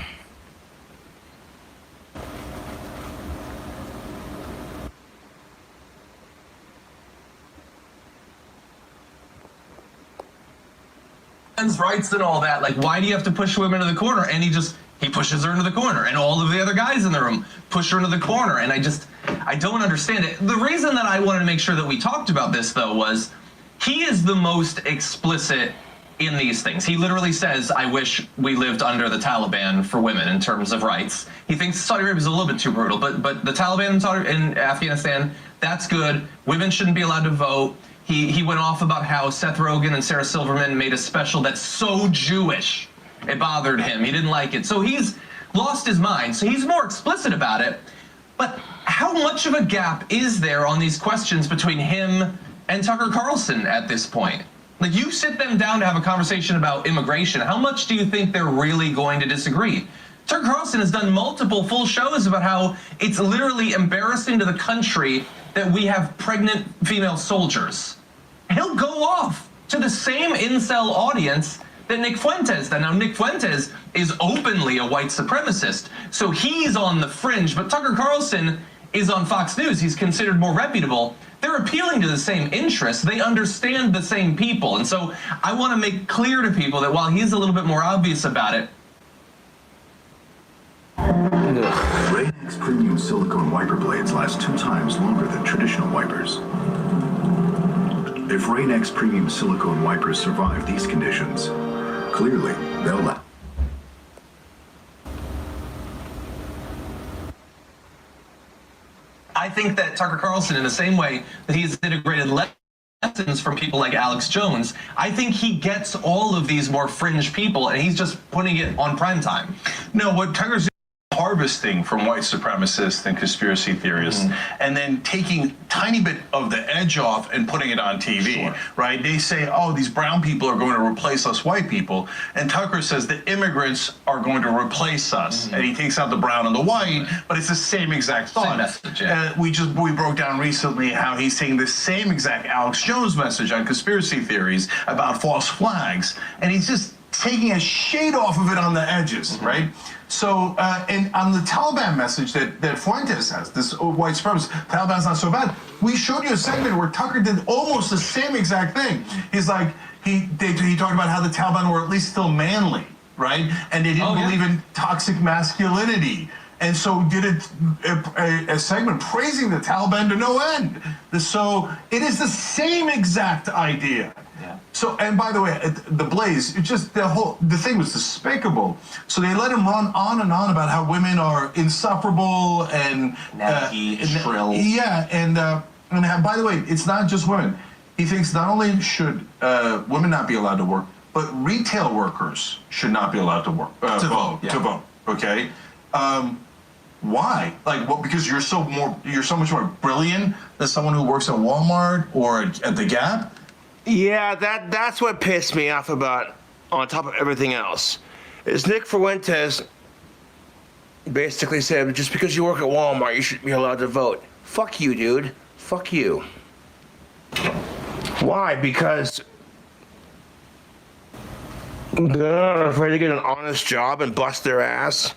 Rights and all that, like, why do you have to push women to the corner? And he pushes her into the corner, and all of the other guys in the room push her into the corner, and I don't understand it. The reason that I wanted to make sure that we talked about this, though, was he is the most explicit in these things. He literally says, I wish we lived under the Taliban for women in terms of rights. He thinks Saudi Arabia is a little bit too brutal, but the Taliban in Afghanistan, that's good. Women shouldn't be allowed to vote. He went off about how Seth Rogen and Sarah Silverman made a special that's so Jewish. It bothered him. He didn't like it. So he's lost his mind. So he's more explicit about it. But how much of a gap is there on these questions between him and Tucker Carlson at this point? Like, you sit them down to have a conversation about immigration. How much do you think they're really going to disagree? Tucker Carlson has done multiple full shows about how it's literally embarrassing to the country that we have pregnant female soldiers. He'll go off to the same incel audience that Nick Fuentes does. Now, Nick Fuentes is openly a white supremacist, so he's on the fringe, but Tucker Carlson is on Fox News. He's considered more reputable. They're appealing to the same interests. They understand the same people. And so I want to make clear to people that while he's a little bit more obvious about it, Rant premium silicone wiper blades last 2 times longer than traditional wipers. If Rain-X premium silicone wipers survive these conditions, clearly they'll last. I think that Tucker Carlson, in the same way that he's integrated lessons from people like Alex Jones, I think he gets all of these more fringe people and he's just putting it on primetime. No, what Tucker's harvesting from white supremacists and conspiracy theorists, and then taking tiny bit of the edge off and putting it on TV, right? They say, oh, these brown people are going to replace us white people. And Tucker says the immigrants are going to replace us. And he takes out the brown and the white, but it's the same exact thought. Message, yeah. We broke down recently how he's taking the same exact Alex Jones message on conspiracy theories about false flags. And he's just taking a shade off of it on the edges, right? So, and on the Taliban message that Fuentes has, this white supremacist, Taliban's not so bad. We showed you a segment where Tucker did almost the same exact thing. He's like, he talked about how the Taliban were at least still manly, right? And they didn't believe in toxic masculinity. And so did a segment praising the Taliban to no end. So it is the same exact idea. Yeah. So, and by the way, the Blaze, it just the thing was despicable. So they let him run on and on about how women are insufferable and shrill. Yeah, and by the way, it's not just women. He thinks not only should women not be allowed to work, but retail workers should not be allowed to work to vote. Okay. Why? Like, what? Because you're so much more brilliant than someone who works at Walmart or at the Gap. Yeah, that's what pissed me off about, on top of everything else, is Nick Fuentes basically said, just because you work at Walmart, you should be allowed to vote. Fuck you, dude. Fuck you. Why? Because they're not afraid to get an honest job and bust their ass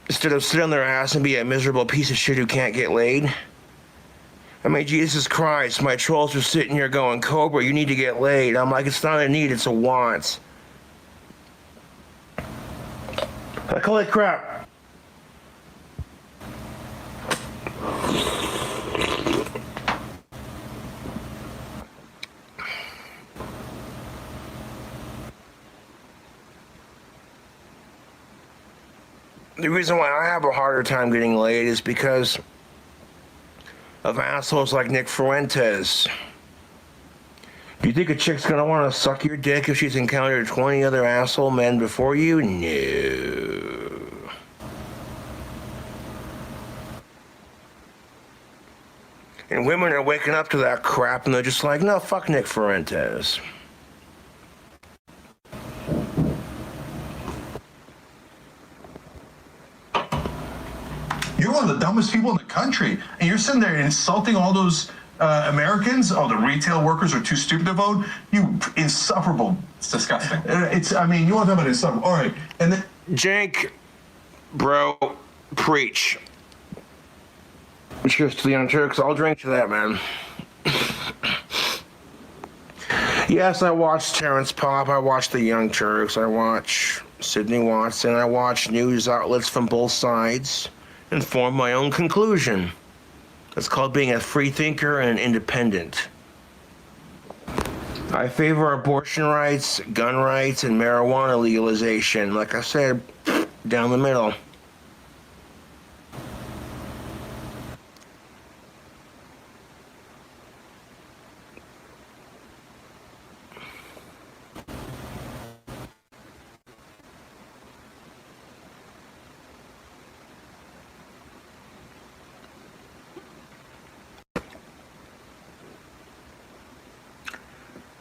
instead of sit on their ass and be a miserable piece of shit who can't get laid. I mean, Jesus Christ, my trolls are sitting here going, Cobra, you need to get laid. I'm like, it's not a need, it's a want. Like, holy crap. The reason why I have a harder time getting laid is because of assholes like Nick Fuentes. Do you think a chick's gonna want to suck your dick if she's encountered 20 other asshole men before you? No. And women are waking up to that crap and they're just like, no, fuck Nick Fuentes. You're one of the dumbest people in the country, and you're sitting there insulting all those Americans. Oh, the retail workers are too stupid to vote. You insufferable. It's disgusting. I mean, you want to talk about insufferable. All right. And then, Jank, bro, preach. Cheers to the Young Turks. I'll drink to that, man. Yes, I watch Terrence Pop. I watch the Young Turks. I watch Sidney Watson. I watch news outlets from both sides and form my own conclusion. It's called being a free thinker and independent. I favor abortion rights, gun rights, and marijuana legalization. Like I said, down the middle.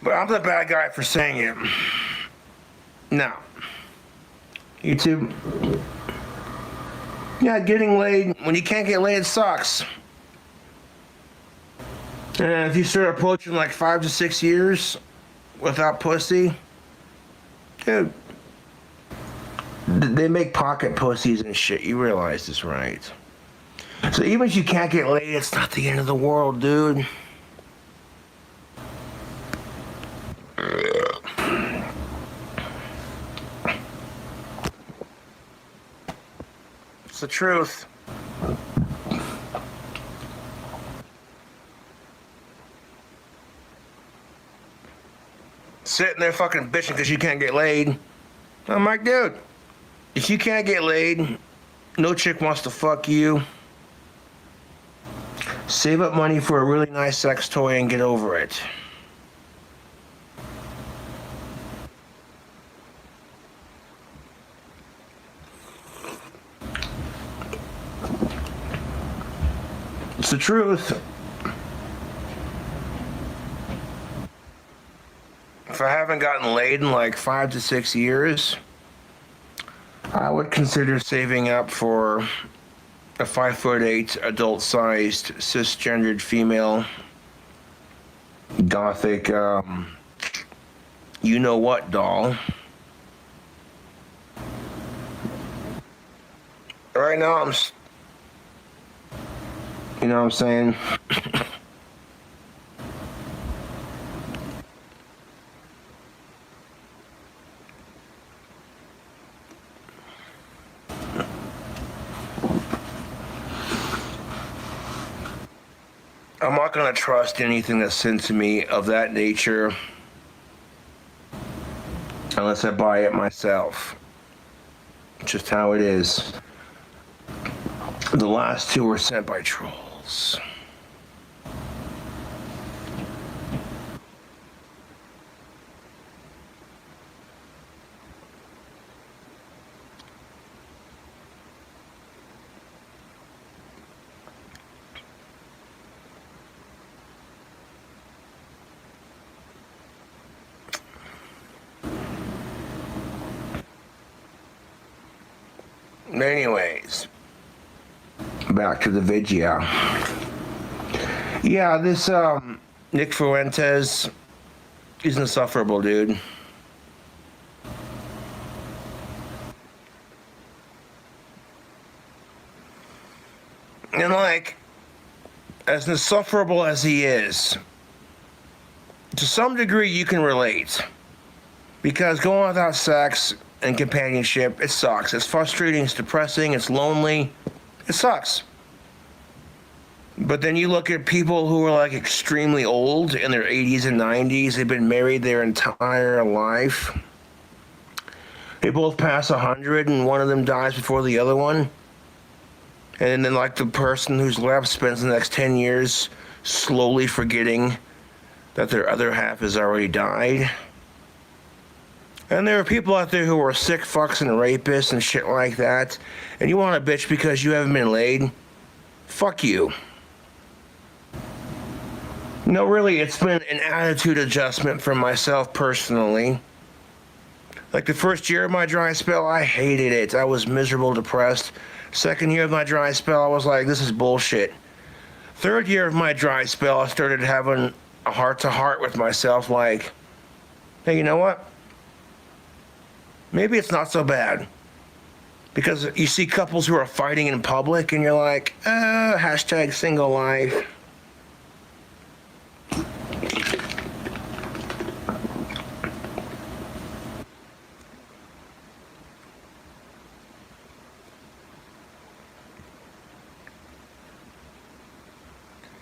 But I'm the bad guy for saying it. Now, YouTube. Yeah, getting laid, when you can't get laid, it sucks. And if you start approaching like 5 to 6 years without pussy, dude, they make pocket pussies and shit. You realize this, right? So even if you can't get laid, it's not the end of the world, dude. It's the truth. Sitting there fucking bitching because you can't get laid. I'm like, dude, if you can't get laid, no chick wants to fuck you. Save up money for a really nice sex toy and get over it. It's the truth. If I haven't gotten laid in like 5 to 6 years, I would consider saving up for a 5'8" adult-sized cisgendered female gothic you know what doll. Right now you know what I'm saying? I'm not going to trust anything that's sent to me of that nature unless I buy it myself. Just how it is. The last two were sent by trolls. Anyways, back to the video. Yeah, this Nick Fuentes, he's an insufferable dude. And like, as insufferable as he is, to some degree you can relate. Because going without sex and companionship, it sucks. It's frustrating, it's depressing, it's lonely. It sucks. But then you look at people who are like extremely old in their 80s and 90s. They've been married their entire life. They both pass 100 and one of them dies before the other one. And then like the person who's left spends the next 10 years slowly forgetting that their other half has already died. And there are people out there who are sick fucks and rapists and shit like that. And you want to bitch because you haven't been laid? Fuck you. No, really, it's been an attitude adjustment for myself personally. Like the first year of my dry spell, I hated it. I was miserable, depressed. Second year of my dry spell, I was like, this is bullshit. Third year of my dry spell, I started having a heart-to-heart with myself, like, hey, you know what? Maybe it's not so bad. Because you see couples who are fighting in public, and you're like, hashtag single life.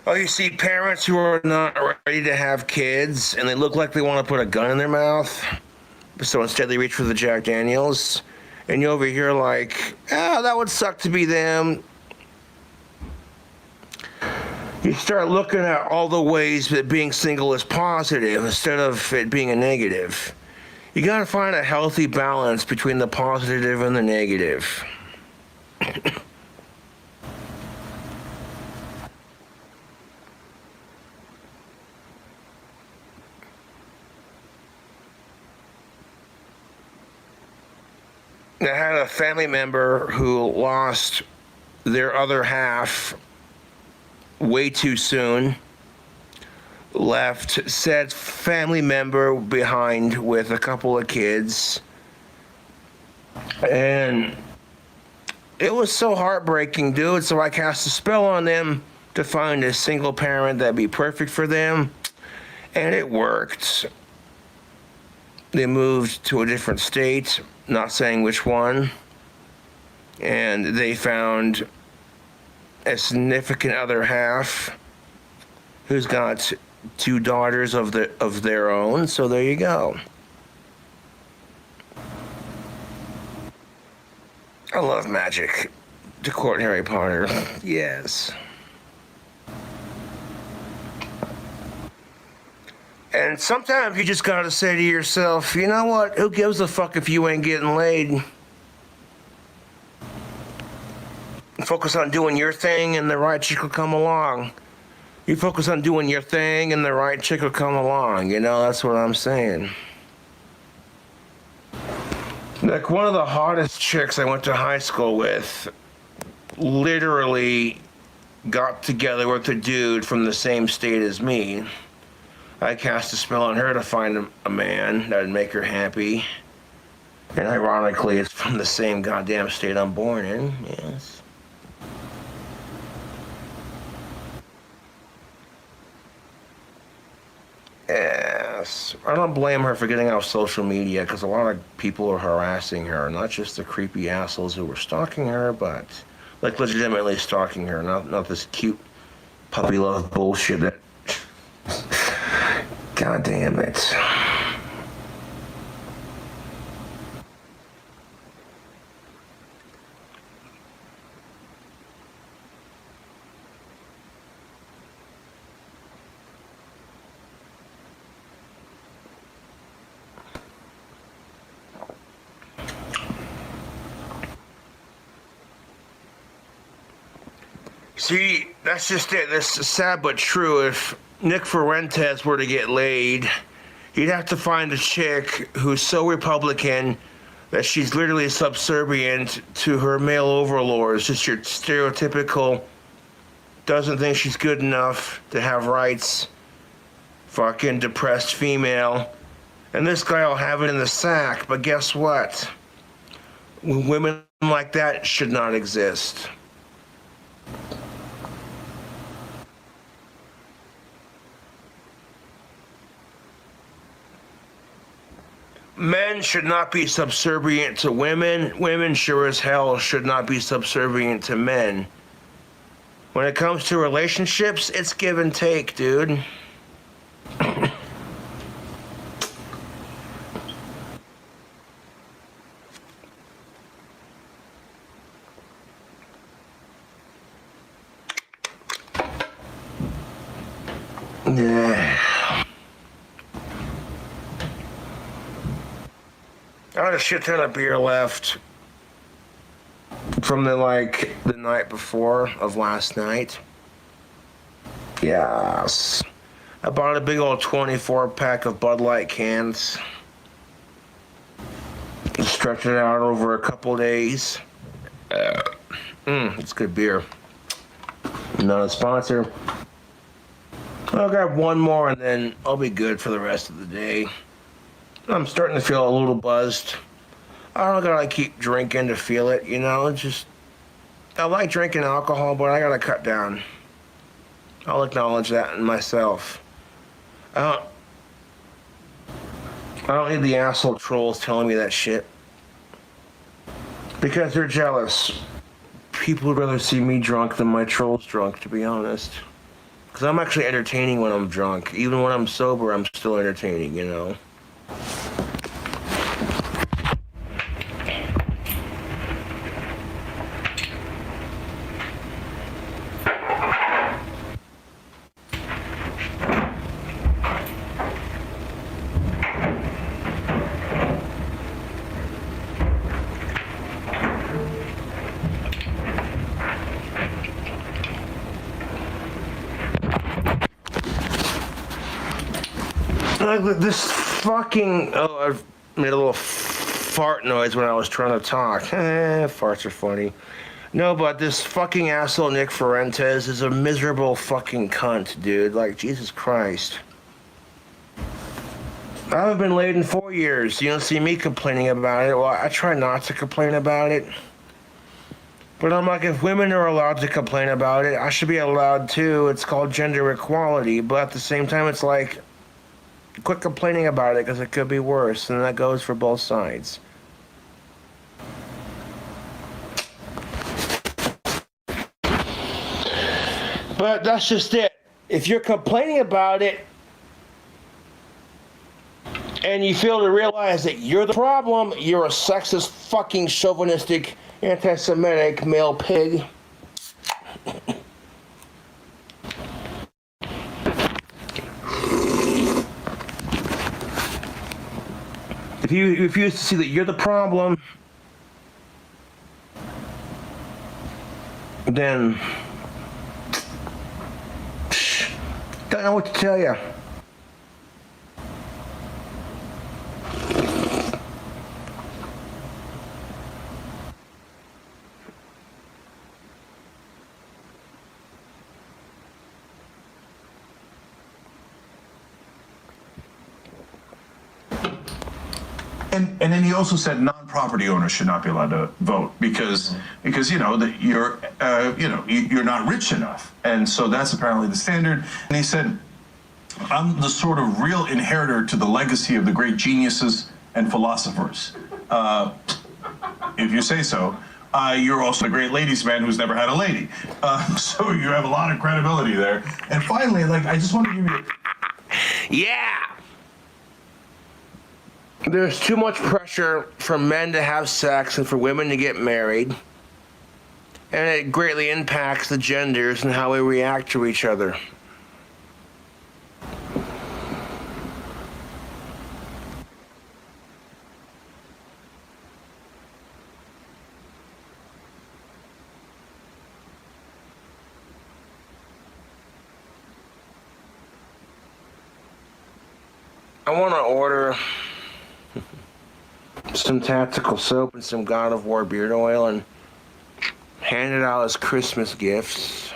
Oh, you see parents who are not ready to have kids, and they look like they want to put a gun in their mouth. So instead they reach for the Jack Daniels. And you're over here like, that would suck to be them. You start looking at all the ways that being single is positive instead of it being a negative. You gotta find a healthy balance between the positive and the negative. I had a family member who lost their other half way too soon, left said family member behind with a couple of kids, and it was so heartbreaking, dude. So I cast a spell on them to find a single parent that'd be perfect for them, and it worked. They moved to a different state, not saying which one, and they found a significant other half who's got two daughters of their own. So there you go. I love magic. To quote Harry Potter, yes. And sometimes you just gotta say to yourself, you know what? Who gives a fuck if you ain't getting laid? Focus on doing your thing and the right chick will come along. You focus on doing your thing and the right chick will come along. You know, that's what I'm saying. Like one of the hottest chicks I went to high school with literally got together with a dude from the same state as me. I cast a spell on her to find a man that would make her happy. And ironically, it's from the same goddamn state I'm born in, yes. Yes. I don't blame her for getting off social media because a lot of people are harassing her. Not just the creepy assholes who were stalking her, but like legitimately stalking her. Not this cute puppy love bullshit that... God damn it. See, that's just it. That's sad but true. If Nick Fuentes were to get laid, he'd have to find a chick who's so Republican that she's literally subservient to her male overlords. Just your stereotypical, doesn't think she's good enough to have rights, fucking depressed female. And this guy will have it in the sack, but guess what? Women like that should not exist. Men should not be subservient to women. Women sure as hell should not be subservient to men. When it comes to relationships, it's give and take, dude. Yeah. I had a shit ton of beer left from the night before of last night. Yes. I bought a big old 24 pack of Bud Light cans. Stretched it out over a couple days. It's good beer. Not a sponsor. I'll grab one more and then I'll be good for the rest of the day. I'm starting to feel a little buzzed. I don't gotta keep drinking to feel it, you know? I like drinking alcohol, but I gotta cut down. I'll acknowledge that in myself. I don't need the asshole trolls telling me that shit. Because they're jealous. People would rather see me drunk than my trolls drunk, to be honest. Because I'm actually entertaining when I'm drunk. Even when I'm sober, I'm still entertaining, you know? This fucking... Oh, I made a little fart noise when I was trying to talk. Farts are funny. No, but this fucking asshole Nick Fuentes is a miserable fucking cunt, dude. Like, Jesus Christ. I haven't been laid in 4 years. You don't see me complaining about it. Well, I try not to complain about it. But I'm like, if women are allowed to complain about it, I should be allowed too. It's called gender equality. But at the same time, it's like... Quit complaining about it because it could be worse, and that goes for both sides. But that's just it. If you're complaining about it and you fail to realize that you're the problem, you're a sexist, fucking chauvinistic, anti-Semitic male pig. If you refuse to see that you're the problem, then don't know what to tell you. And then he also said non-property owners should not be allowed to vote because you know that you're not rich enough, and so that's apparently the standard. And he said, I'm the sort of real inheritor to the legacy of the great geniuses and philosophers. If you say so. You're also a great ladies' man who's never had a lady, so you have a lot of credibility there. And finally, I just want to give you. Yeah. There's too much pressure for men to have sex and for women to get married. And it greatly impacts the genders and how we react to each other. I want to order some tactical soap and some God of War beard oil and hand it out as Christmas gifts.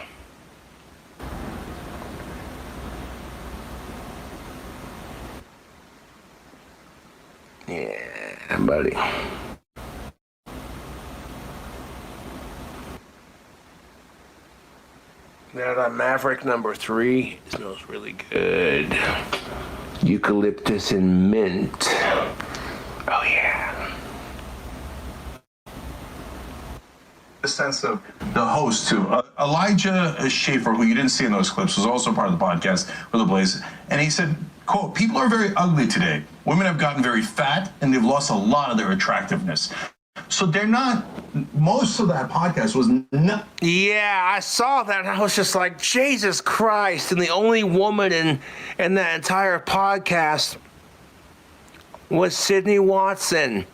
Yeah, buddy. That Maverick number 3 smells really good. Eucalyptus and mint. Oh yeah. The sense of the host too, Elijah Schaefer, who you didn't see in those clips, was also part of the podcast with the Blaze, and he said, quote, "People are very ugly today. Women have gotten very fat and they've lost a lot of their attractiveness." So they're not, most of that podcast was not. Yeah, I saw that and I was just like, Jesus Christ. And the only woman in that entire podcast was Sydney Watson.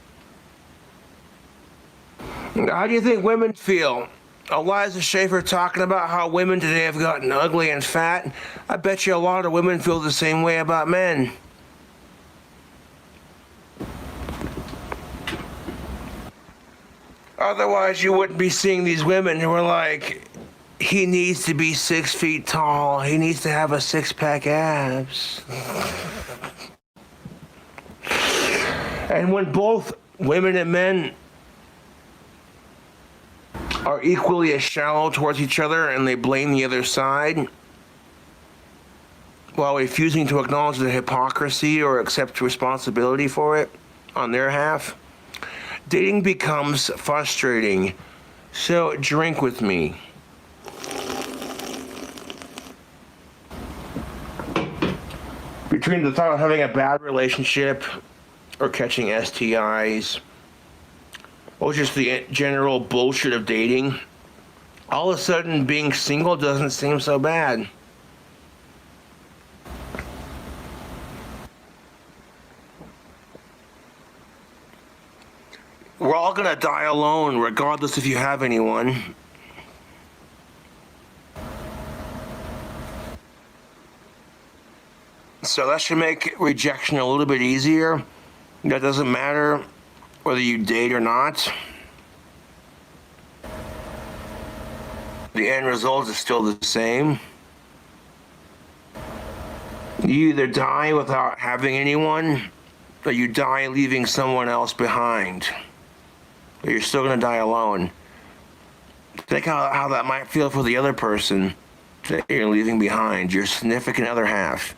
How do you think women feel? Eliza Schaefer talking about how women today have gotten ugly and fat. I bet you a lot of women feel the same way about men. Otherwise, you wouldn't be seeing these women who are like, he needs to be 6 feet tall. He needs to have a six-pack abs. And when both women and men are equally as shallow towards each other and they blame the other side while refusing to acknowledge the hypocrisy or accept responsibility for it on their half, dating becomes frustrating. So drink with me. Between the thought of having a bad relationship or catching STIs, or just the general bullshit of dating, all of a sudden being single doesn't seem so bad. We're all gonna die alone, regardless if you have anyone. So that should make rejection a little bit easier. That doesn't matter whether you date or not. The end result is still the same. You either die without having anyone, or you die leaving someone else behind. But you're still going to die alone. Think how that might feel for the other person that you're leaving behind, your significant other half,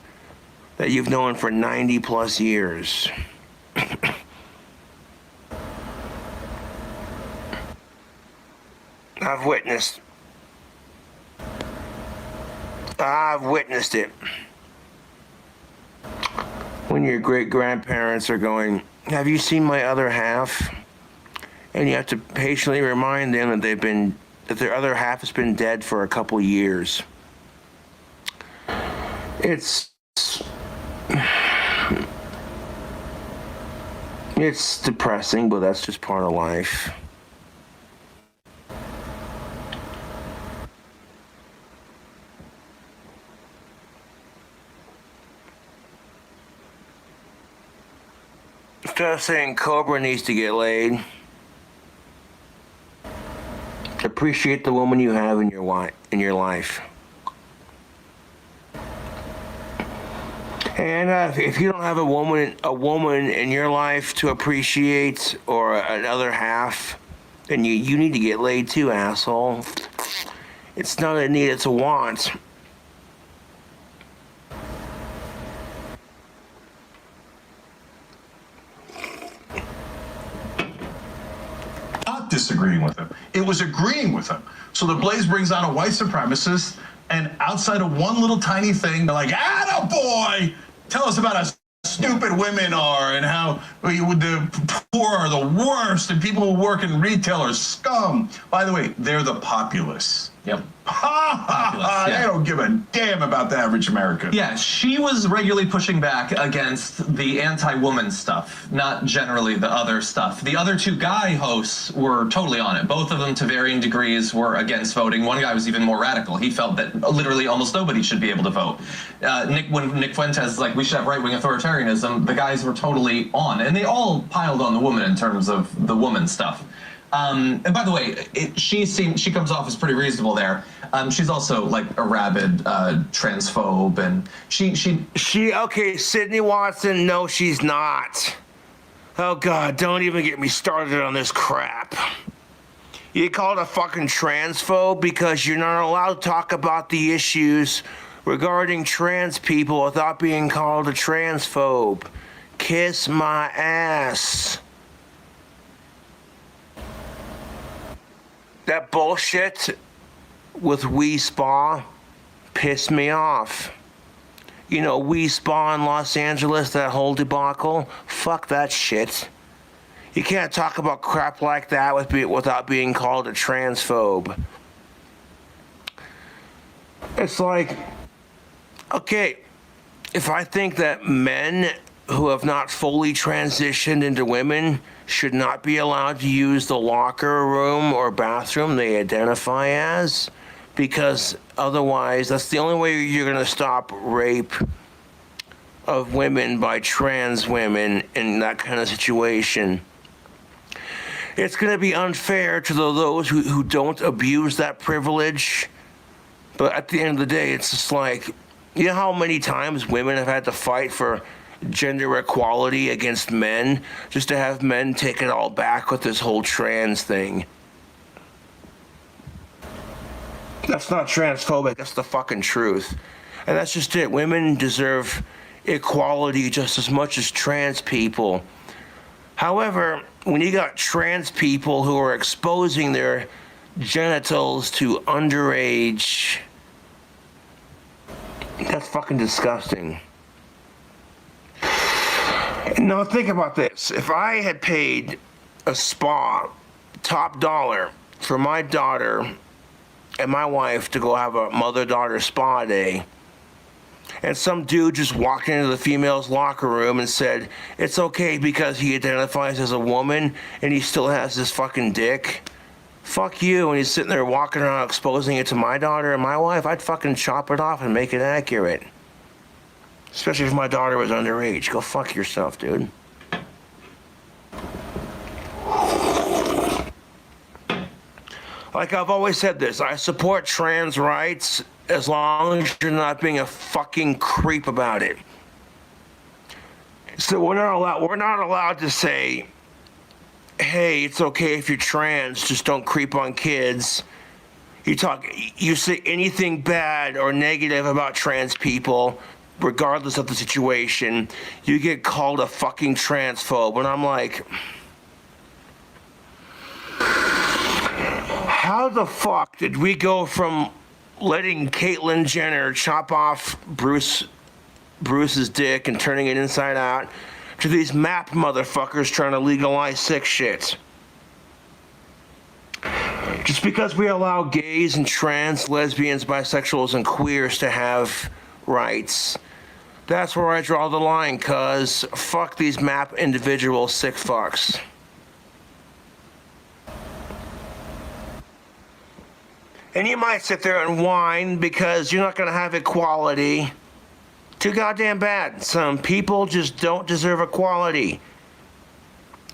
that you've known for 90 plus years. I've witnessed it. When your great-grandparents are going, "Have you seen my other half?" And you have to patiently remind them that their other half has been dead for a couple years. It's depressing, but that's just part of life. Instead of saying Cobra needs to get laid, appreciate the woman you have in your life. And if you don't have a woman in your life to appreciate, or another half, then you need to get laid too, asshole. It's not a need, it's a want. Disagreeing with him. It was agreeing with him. So the Blaze brings on a white supremacist, and outside of one little tiny thing, they're like, "Attaboy! Tell us about how stupid women are and how the poor are the worst and people who work in retail are scum." By the way, they're the populace. Yep. I don't give a damn about the average American. Yeah, she was regularly pushing back against the anti-woman stuff, not generally the other stuff. The other two guy hosts were totally on it. Both of them, to varying degrees, were against voting. One guy was even more radical. He felt that literally almost nobody should be able to vote. When Nick Fuentes, like, we should have right-wing authoritarianism, the guys were totally on. And they all piled on the woman in terms of the woman stuff. And by the way, she comes off as pretty reasonable there. She's also like a rabid transphobe, and she okay, Sydney Watson, no, she's not. Oh God, don't even get me started on this crap. You called a fucking transphobe because you're not allowed to talk about the issues regarding trans people without being called a transphobe. Kiss my ass. That bullshit with We Spa pissed me off. You know, We Spa in Los Angeles, that whole debacle, fuck that shit. You can't talk about crap like that without being called a transphobe. It's like, okay, if I think that men who have not fully transitioned into women should not be allowed to use the locker room or bathroom they identify as, because otherwise that's the only way you're going to stop rape of women by trans women in that kind of situation. It's going to be unfair to those who don't abuse that privilege, but at the end of the day, it's just like, you know how many times women have had to fight for gender equality against men just to have men take it all back with this whole trans thing? That's not transphobic, that's the fucking truth. And that's just it. Women deserve equality just as much as trans people. However, when you got trans people who are exposing their genitals to underage, that's fucking disgusting. Now think about this. If I had paid a spa top dollar for my daughter and my wife to go have a mother-daughter spa day, and some dude just walked into the female's locker room and said, it's okay because he identifies as a woman and he still has this fucking dick, fuck you, and he's sitting there walking around exposing it to my daughter and my wife, I'd fucking chop it off and make it accurate. Especially if my daughter was underage. Go fuck yourself, dude. Like I've always said this, I support trans rights as long as you're not being a fucking creep about it. So we're not allowed to say, hey, it's okay if you're trans, just don't creep on kids. You say anything bad or negative about trans people, regardless of the situation, you get called a fucking transphobe. And I'm like, how the fuck did we go from letting Caitlyn Jenner chop off Bruce's dick and turning it inside out to these MAP motherfuckers trying to legalize sex shit? Just because we allow gays and trans, lesbians, bisexuals, and queers to have rights, that's where I draw the line, cuz fuck these MAP individual sick fucks. And you might sit there and whine because you're not going to have equality. Too goddamn bad. Some people just don't deserve equality.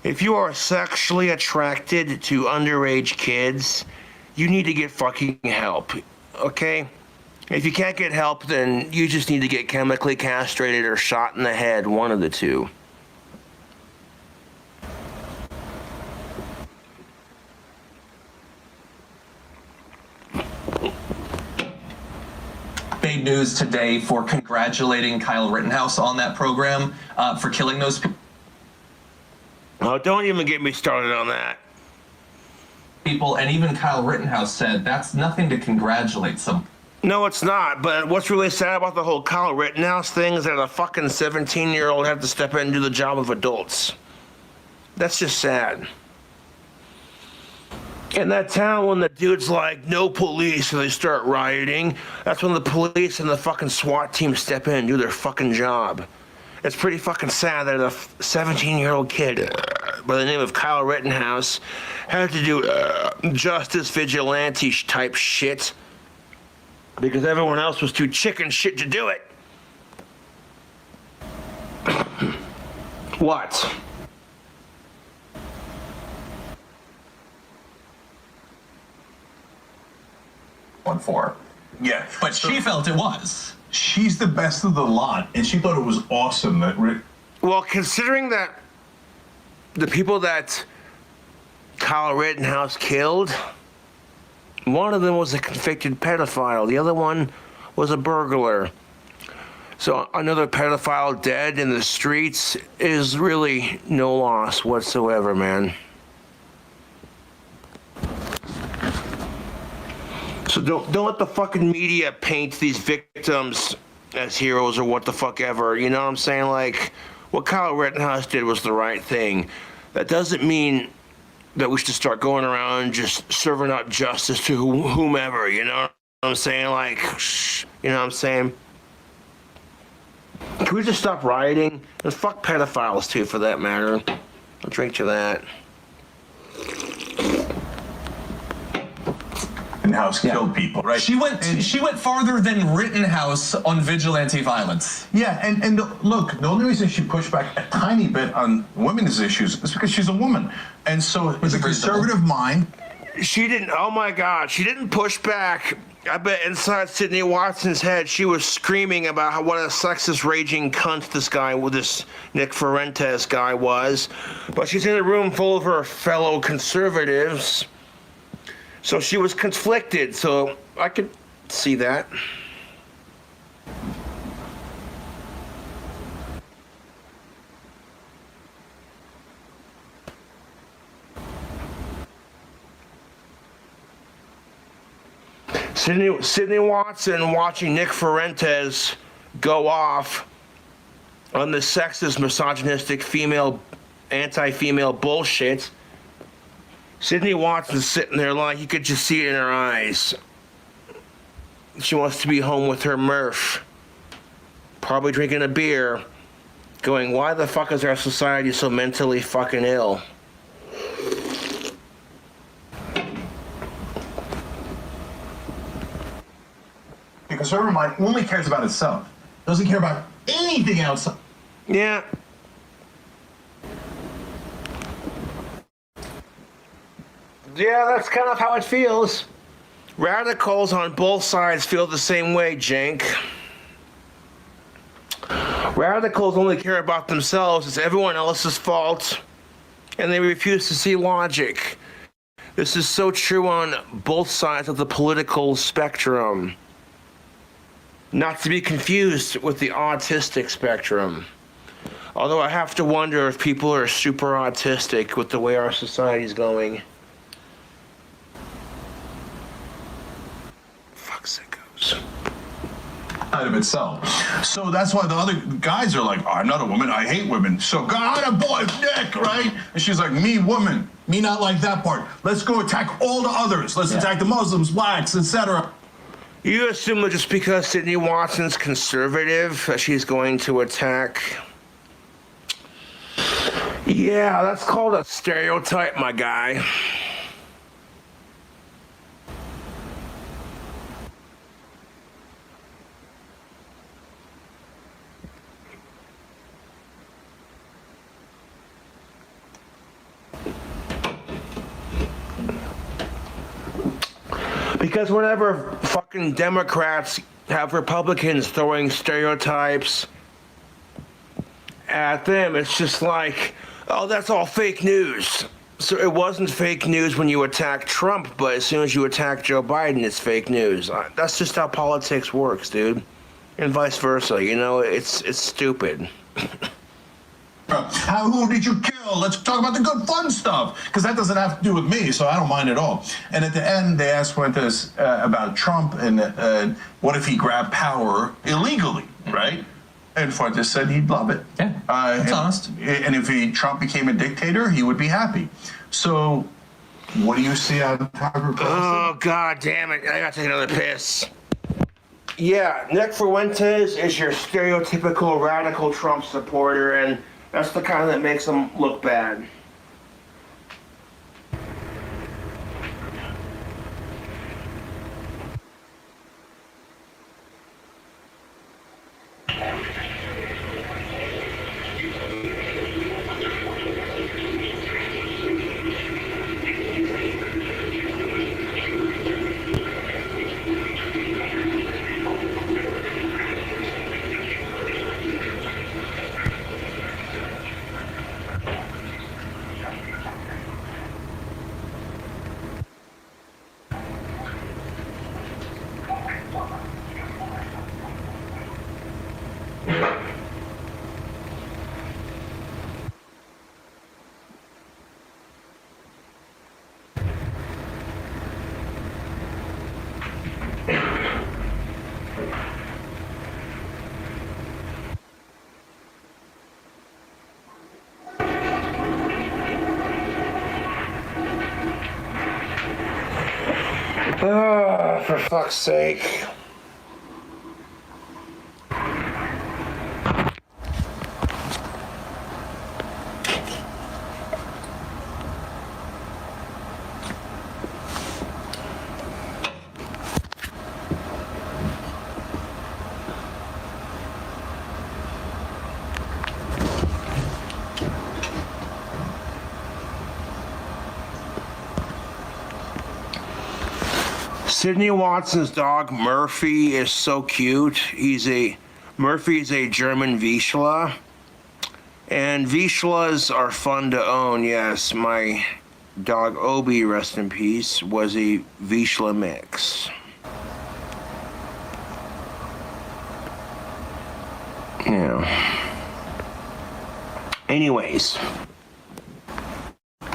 If you are sexually attracted to underage kids, you need to get fucking help, okay? If you can't get help, then you just need to get chemically castrated or shot in the head, one of the two. Made news today for congratulating Kyle Rittenhouse on that program for killing those Oh, don't even get me started on that. people. And even Kyle Rittenhouse said that's nothing to congratulate some. No, it's not. But what's really sad about the whole Kyle Rittenhouse thing is that a fucking 17-year-old had to step in and do the job of adults. That's just sad. In that town, when the dude's like, no police, and they start rioting, that's when the police and the fucking SWAT team step in and do their fucking job. It's pretty fucking sad that a 17-year-old kid by the name of Kyle Rittenhouse had to do justice vigilante type shit because everyone else was too chicken shit to do it. What? One for. Yeah, But she felt it was. she's the best of the lot, and she thought it was awesome that Well, considering that the people that Kyle Rittenhouse killed, one of them was a convicted pedophile, the other one was a burglar. So another pedophile dead in the streets is really no loss whatsoever, man. So don't let the fucking media paint these victims as heroes or what the fuck ever. You know what I'm saying? Like, what Kyle Rittenhouse did was the right thing. That doesn't mean that we should start going around just serving out justice to whomever. You know what I'm saying? Like, you know what I'm saying? Can we just stop rioting? And fuck pedophiles too, for that matter. I'll drink to that. Rittenhouse killed people, right? She went farther than Rittenhouse on vigilante violence. Yeah, and look, the only reason she pushed back a tiny bit on women's issues is because she's a woman. And so with a conservative mind. She didn't, oh my God, she didn't push back. I bet inside Sydney Watson's head, she was screaming about how what a sexist, raging cunt this guy, this Nick Fuentes guy was. But she's in a room full of her fellow conservatives. So she was conflicted, so I could see that. Sydney Watson watching Nick Fuentes go off on the sexist, misogynistic, anti-female bullshit. Sydney Watson's sitting there like you could just see it in her eyes. She wants to be home with her Murph, probably drinking a beer, going, why the fuck is our society so mentally fucking ill? The conservative mind only cares about itself, doesn't care about anything else. Yeah. Yeah, that's kind of how it feels. Radicals on both sides feel the same way, Jink. Radicals only care about themselves. It's everyone else's fault. And they refuse to see logic. This is so true on both sides of the political spectrum. Not to be confused with the autistic spectrum. Although I have to wonder if people are super autistic with the way our society's going. Fuck sickos. Out of itself. So that's why the other guys are like, I'm not a woman, I hate women. So God, a boy, Nick, right? And she's like, me, woman, me not like that part. Let's go attack all the others. Let's attack the Muslims, blacks, etc. You assume that just because Sydney Watson's conservative, that she's going to attack. Yeah, that's called a stereotype, my guy. Because whenever fucking Democrats have Republicans throwing stereotypes at them, it's just like, oh, that's all fake news. So it wasn't fake news when you attack Trump, but as soon as you attack Joe Biden, it's fake news. That's just how politics works, dude. And vice versa, you know, it's stupid. Who did you kill? Let's talk about the good fun stuff, because that doesn't have to do with me, so I don't mind at all. And at the end, they asked Fuentes about Trump and what if he grabbed power illegally, right? And Fuentes said he'd love it. Yeah, that's honest. And if Trump became a dictator, he would be happy. So What do you see on Tucker Carlson? Oh, God damn it. I gotta take another piss. Yeah, Nick Fuentes is your stereotypical radical Trump supporter, and that's the kind that makes him look bad. Oh, for fuck's sake. Sydney Watson's dog Murphy is so cute. Murphy is a German Vizsla, and Vizslas are fun to own. Yes, my dog Obi, rest in peace, was a Vizsla mix. Yeah. Anyways.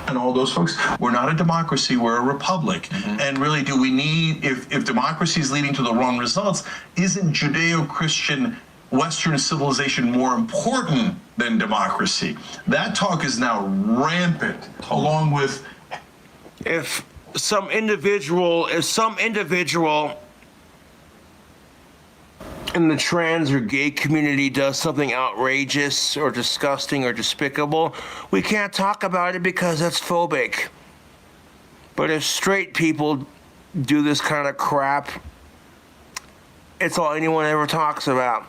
And all those folks, we're not a democracy, we're a republic. And really, do we need, if democracy is leading to the wrong results, isn't Judeo-Christian Western civilization more important than democracy? That talk is now rampant, along with... If some individual in the trans or gay community does something outrageous or disgusting or despicable, we can't talk about it because that's phobic. But if straight people do this kind of crap, it's all anyone ever talks about.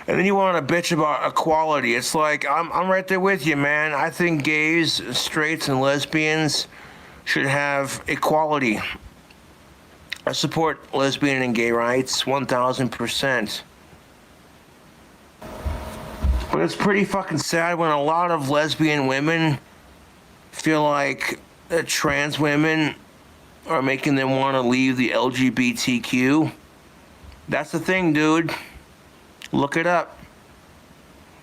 And then you want to bitch about equality. It's like, I'm right there with you, man. I think gays, straights, and lesbians should have equality. I support lesbian and gay rights 1,000%. But it's pretty fucking sad when a lot of lesbian women feel like trans women are making them want to leave the LGBTQ. That's the thing, dude. Look it up.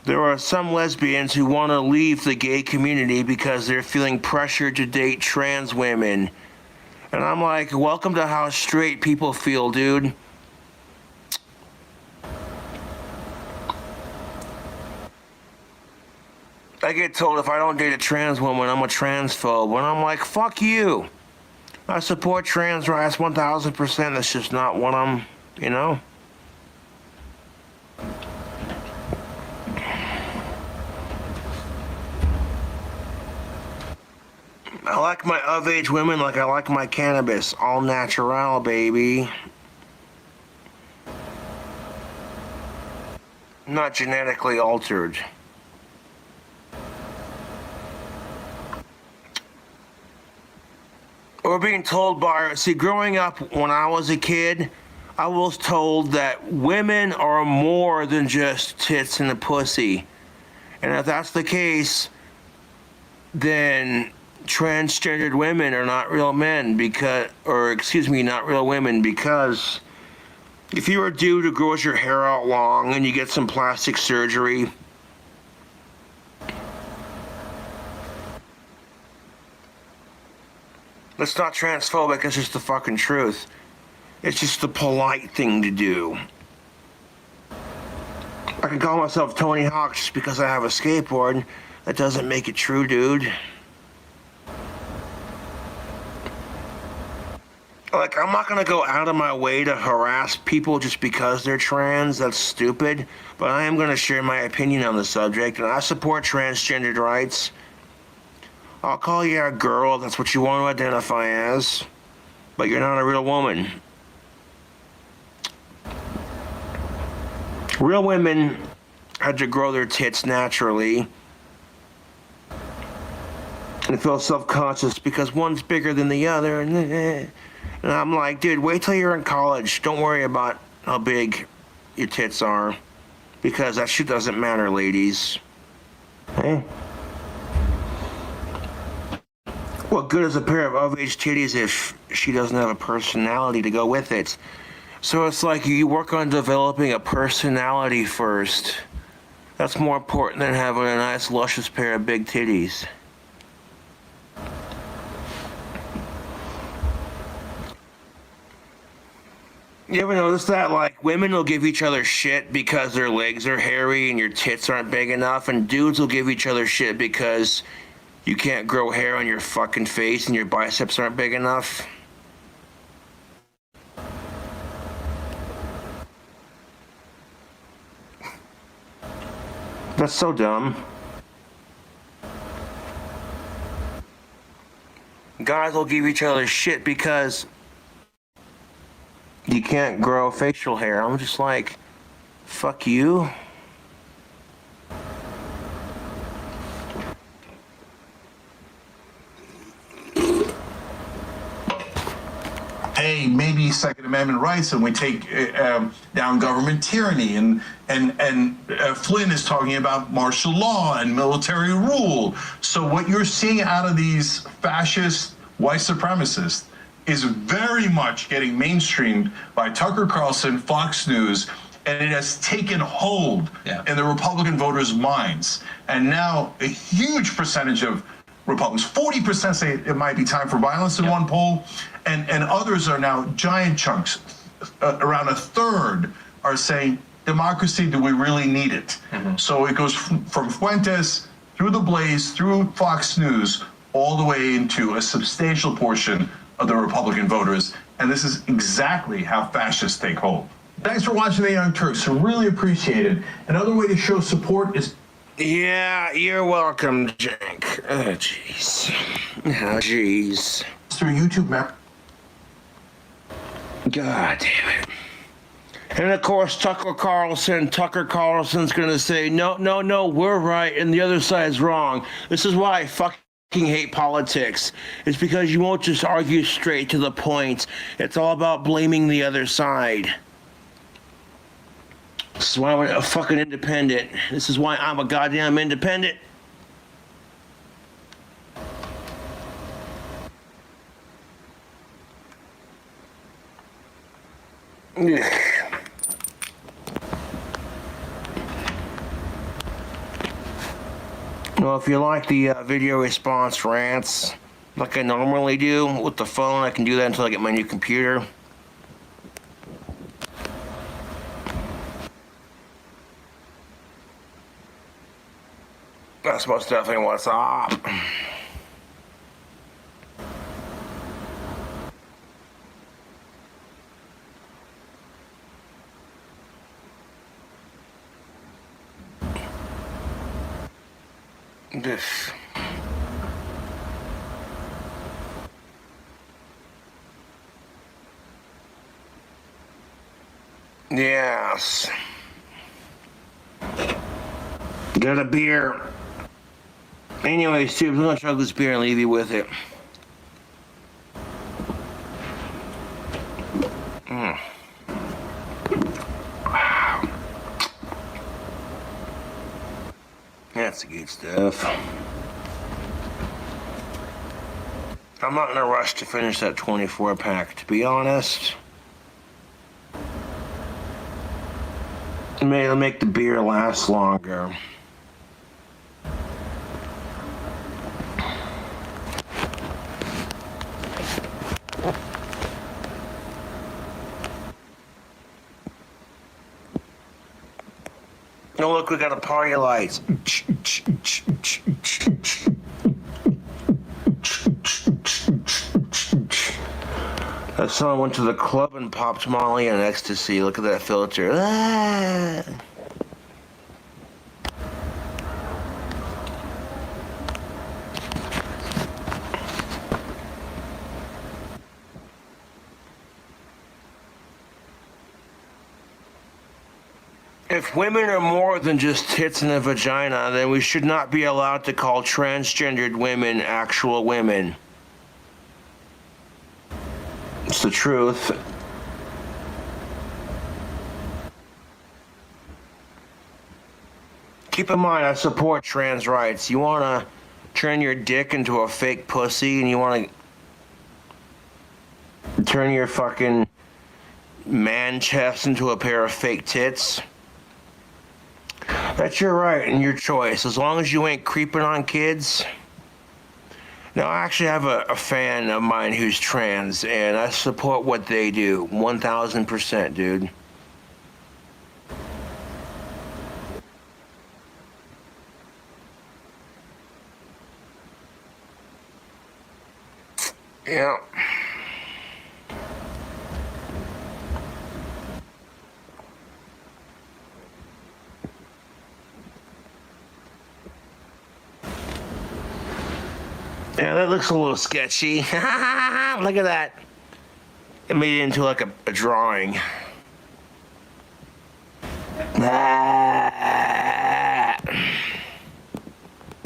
There are some lesbians who want to leave the gay community because they're feeling pressured to date trans women. And I'm like, welcome to how straight people feel, dude. I get told if I don't date a trans woman, I'm a transphobe. And I'm like, fuck you. I support trans rights 1,000%. That's just not what I'm, you know? I like my of-age women like I like my cannabis. All natural, baby. Not genetically altered. We're being told by... See, growing up when I was a kid, I was told that women are more than just tits and a pussy. And if that's the case, then... transgendered women are not real men not real women, because if you're a dude who grows your hair out long and you get some plastic surgery, that's not transphobic, it's just the fucking truth. It's just the polite thing to do. I can call myself Tony Hawk just because I have a skateboard. That doesn't make it true, dude. Like, I'm not gonna go out of my way to harass people just because they're trans. That's stupid. But I am gonna share my opinion on the subject, and I support transgendered rights. I'll call you a girl if that's what you want to identify as. But you're not a real woman. Real women had to grow their tits naturally and feel self-conscious because one's bigger than the other. And I'm like, dude, wait till you're in college. Don't worry about how big your tits are, because that shit doesn't matter, ladies. Hey? What good is a pair of age titties if she doesn't have a personality to go with it? So it's like you work on developing a personality first. That's more important than having a nice, luscious pair of big titties. You ever notice that? Like, women will give each other shit because their legs are hairy and your tits aren't big enough, and dudes will give each other shit because you can't grow hair on your fucking face and your biceps aren't big enough. That's so dumb. Guys will give each other shit because you can't grow facial hair. I'm just like, fuck you. Hey, maybe Second Amendment rights, and we take down government tyranny, and Flynn is talking about martial law and military rule. So what you're seeing out of these fascist white supremacists is very much getting mainstreamed by Tucker Carlson, Fox News, and it has taken hold in the Republican voters' minds. And now a huge percentage of Republicans, 40% say it might be time for violence in one poll, and others are now giant chunks, around a third are saying, democracy, do we really need it? So it goes from Fuentes through The Blaze, through Fox News, all the way into a substantial portion of the Republican voters. And this is exactly how fascists take hold. Thanks for watching The Young Turks. I really appreciate it. Another way to show support is... Yeah, you're welcome, Jank. Oh, jeez. Oh, jeez. through YouTube map. God damn it. And of course, Tucker Carlson's gonna say, no, we're right and the other side's wrong. This is why I fucking hate politics. It's because you won't just argue straight to the point. It's all about blaming the other side. This is why I'm a fucking independent. This is why I'm a goddamn independent. Well, if you like the video response rants, like I normally do with the phone, I can do that until I get my new computer. That's most definitely what's up. This. Yes. Get a beer. Anyways, tubes, I'm gonna chug this beer and leave you with it. Wow. That's the good stuff. I'm not in a rush to finish that 24 pack, to be honest. It'll make the beer last longer. Oh, look, we got a party lights. Someone went to the club and popped Molly on ecstasy. Look at that filter. Ah. If women are more than just tits and a vagina, then we should not be allowed to call transgendered women actual women. It's the truth. Keep in mind, I support trans rights. You want to turn your dick into a fake pussy and you want to turn your fucking man chest into a pair of fake tits? That's your right and your choice, as long as you ain't creeping on kids. Now, I actually have a fan of mine who's trans, and I support what they do. 1,000%, dude. Yeah. Yeah, that looks a little sketchy. Look at that. It made it into like a drawing.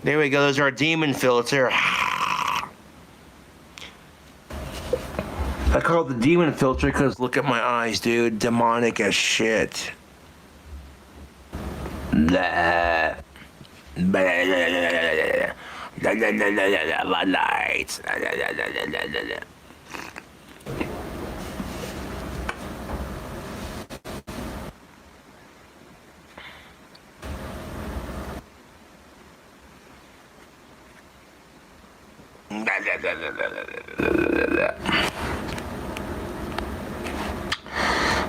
There we go. There's our demon filter. I call it the demon filter because look at my eyes, dude. Demonic as shit. Lights.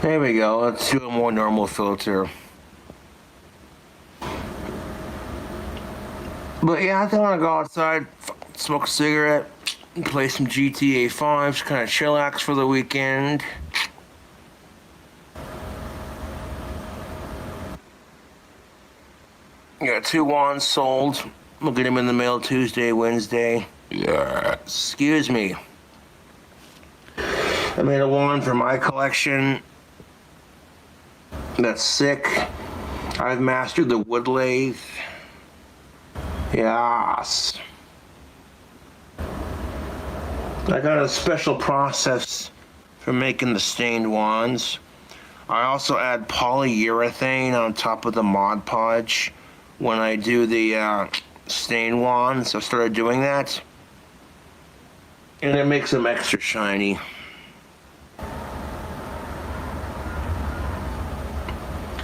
There we go. Let's do a more normal filter. But yeah, I think I want to go outside, smoke a cigarette, play some GTA 5, just kind of chillax for the weekend. Got 2 wands sold. We'll get them in the mail Tuesday, Wednesday. Yeah. Excuse me. I made a wand for my collection. That's sick. I've mastered the wood lathe. Yes. I got a special process for making the stained wands. I also add polyurethane on top of the Mod Podge when I do the stained wands. I started doing that. And it makes them extra shiny.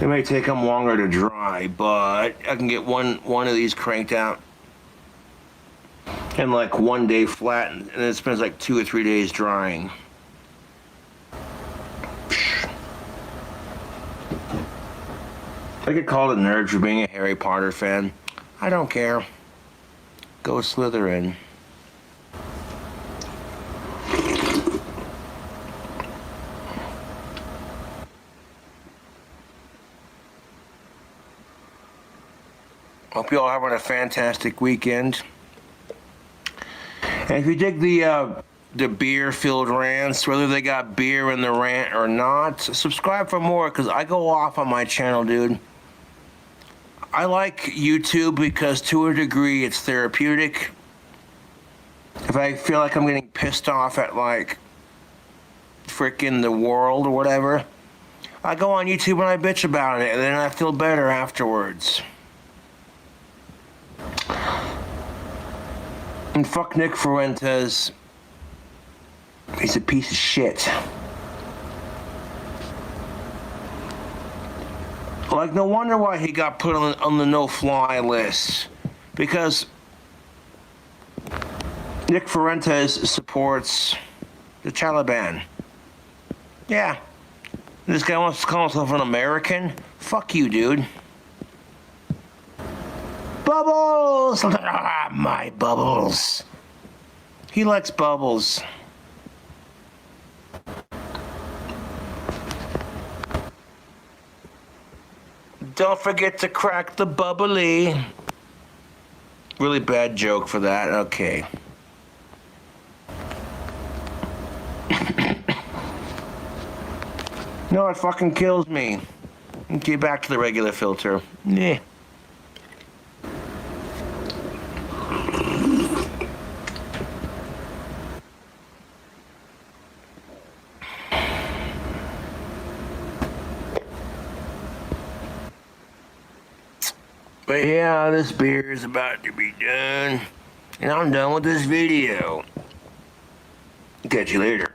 It may take them longer to dry, but I can get one of these cranked out in like 1 day flat, and it spends like 2 or 3 days drying. I get called a nerd for being a Harry Potter fan. I don't care. Go Slytherin. Hope you all having a fantastic weekend. And if you dig the beer-filled rants, whether they got beer in the rant or not, subscribe for more, because I go off on my channel, dude. I like YouTube because to a degree it's therapeutic. If I feel like I'm getting pissed off at like freaking the world or whatever, I go on YouTube and I bitch about it, and then I feel better afterwards. And fuck Nick Fuentes. He's a piece of shit. Like, no wonder why he got put on the no-fly list. Because Nick Fuentes supports the Taliban. Yeah. This guy wants to call himself an American? Fuck you, dude. Bubbles! Ah, my Bubbles. He likes Bubbles. Don't forget to crack the bubbly. Really bad joke for that. Okay. No, it fucking kills me. Okay, back to the regular filter. Yeah. But yeah, this beer is about to be done. And I'm done with this video. Catch you later.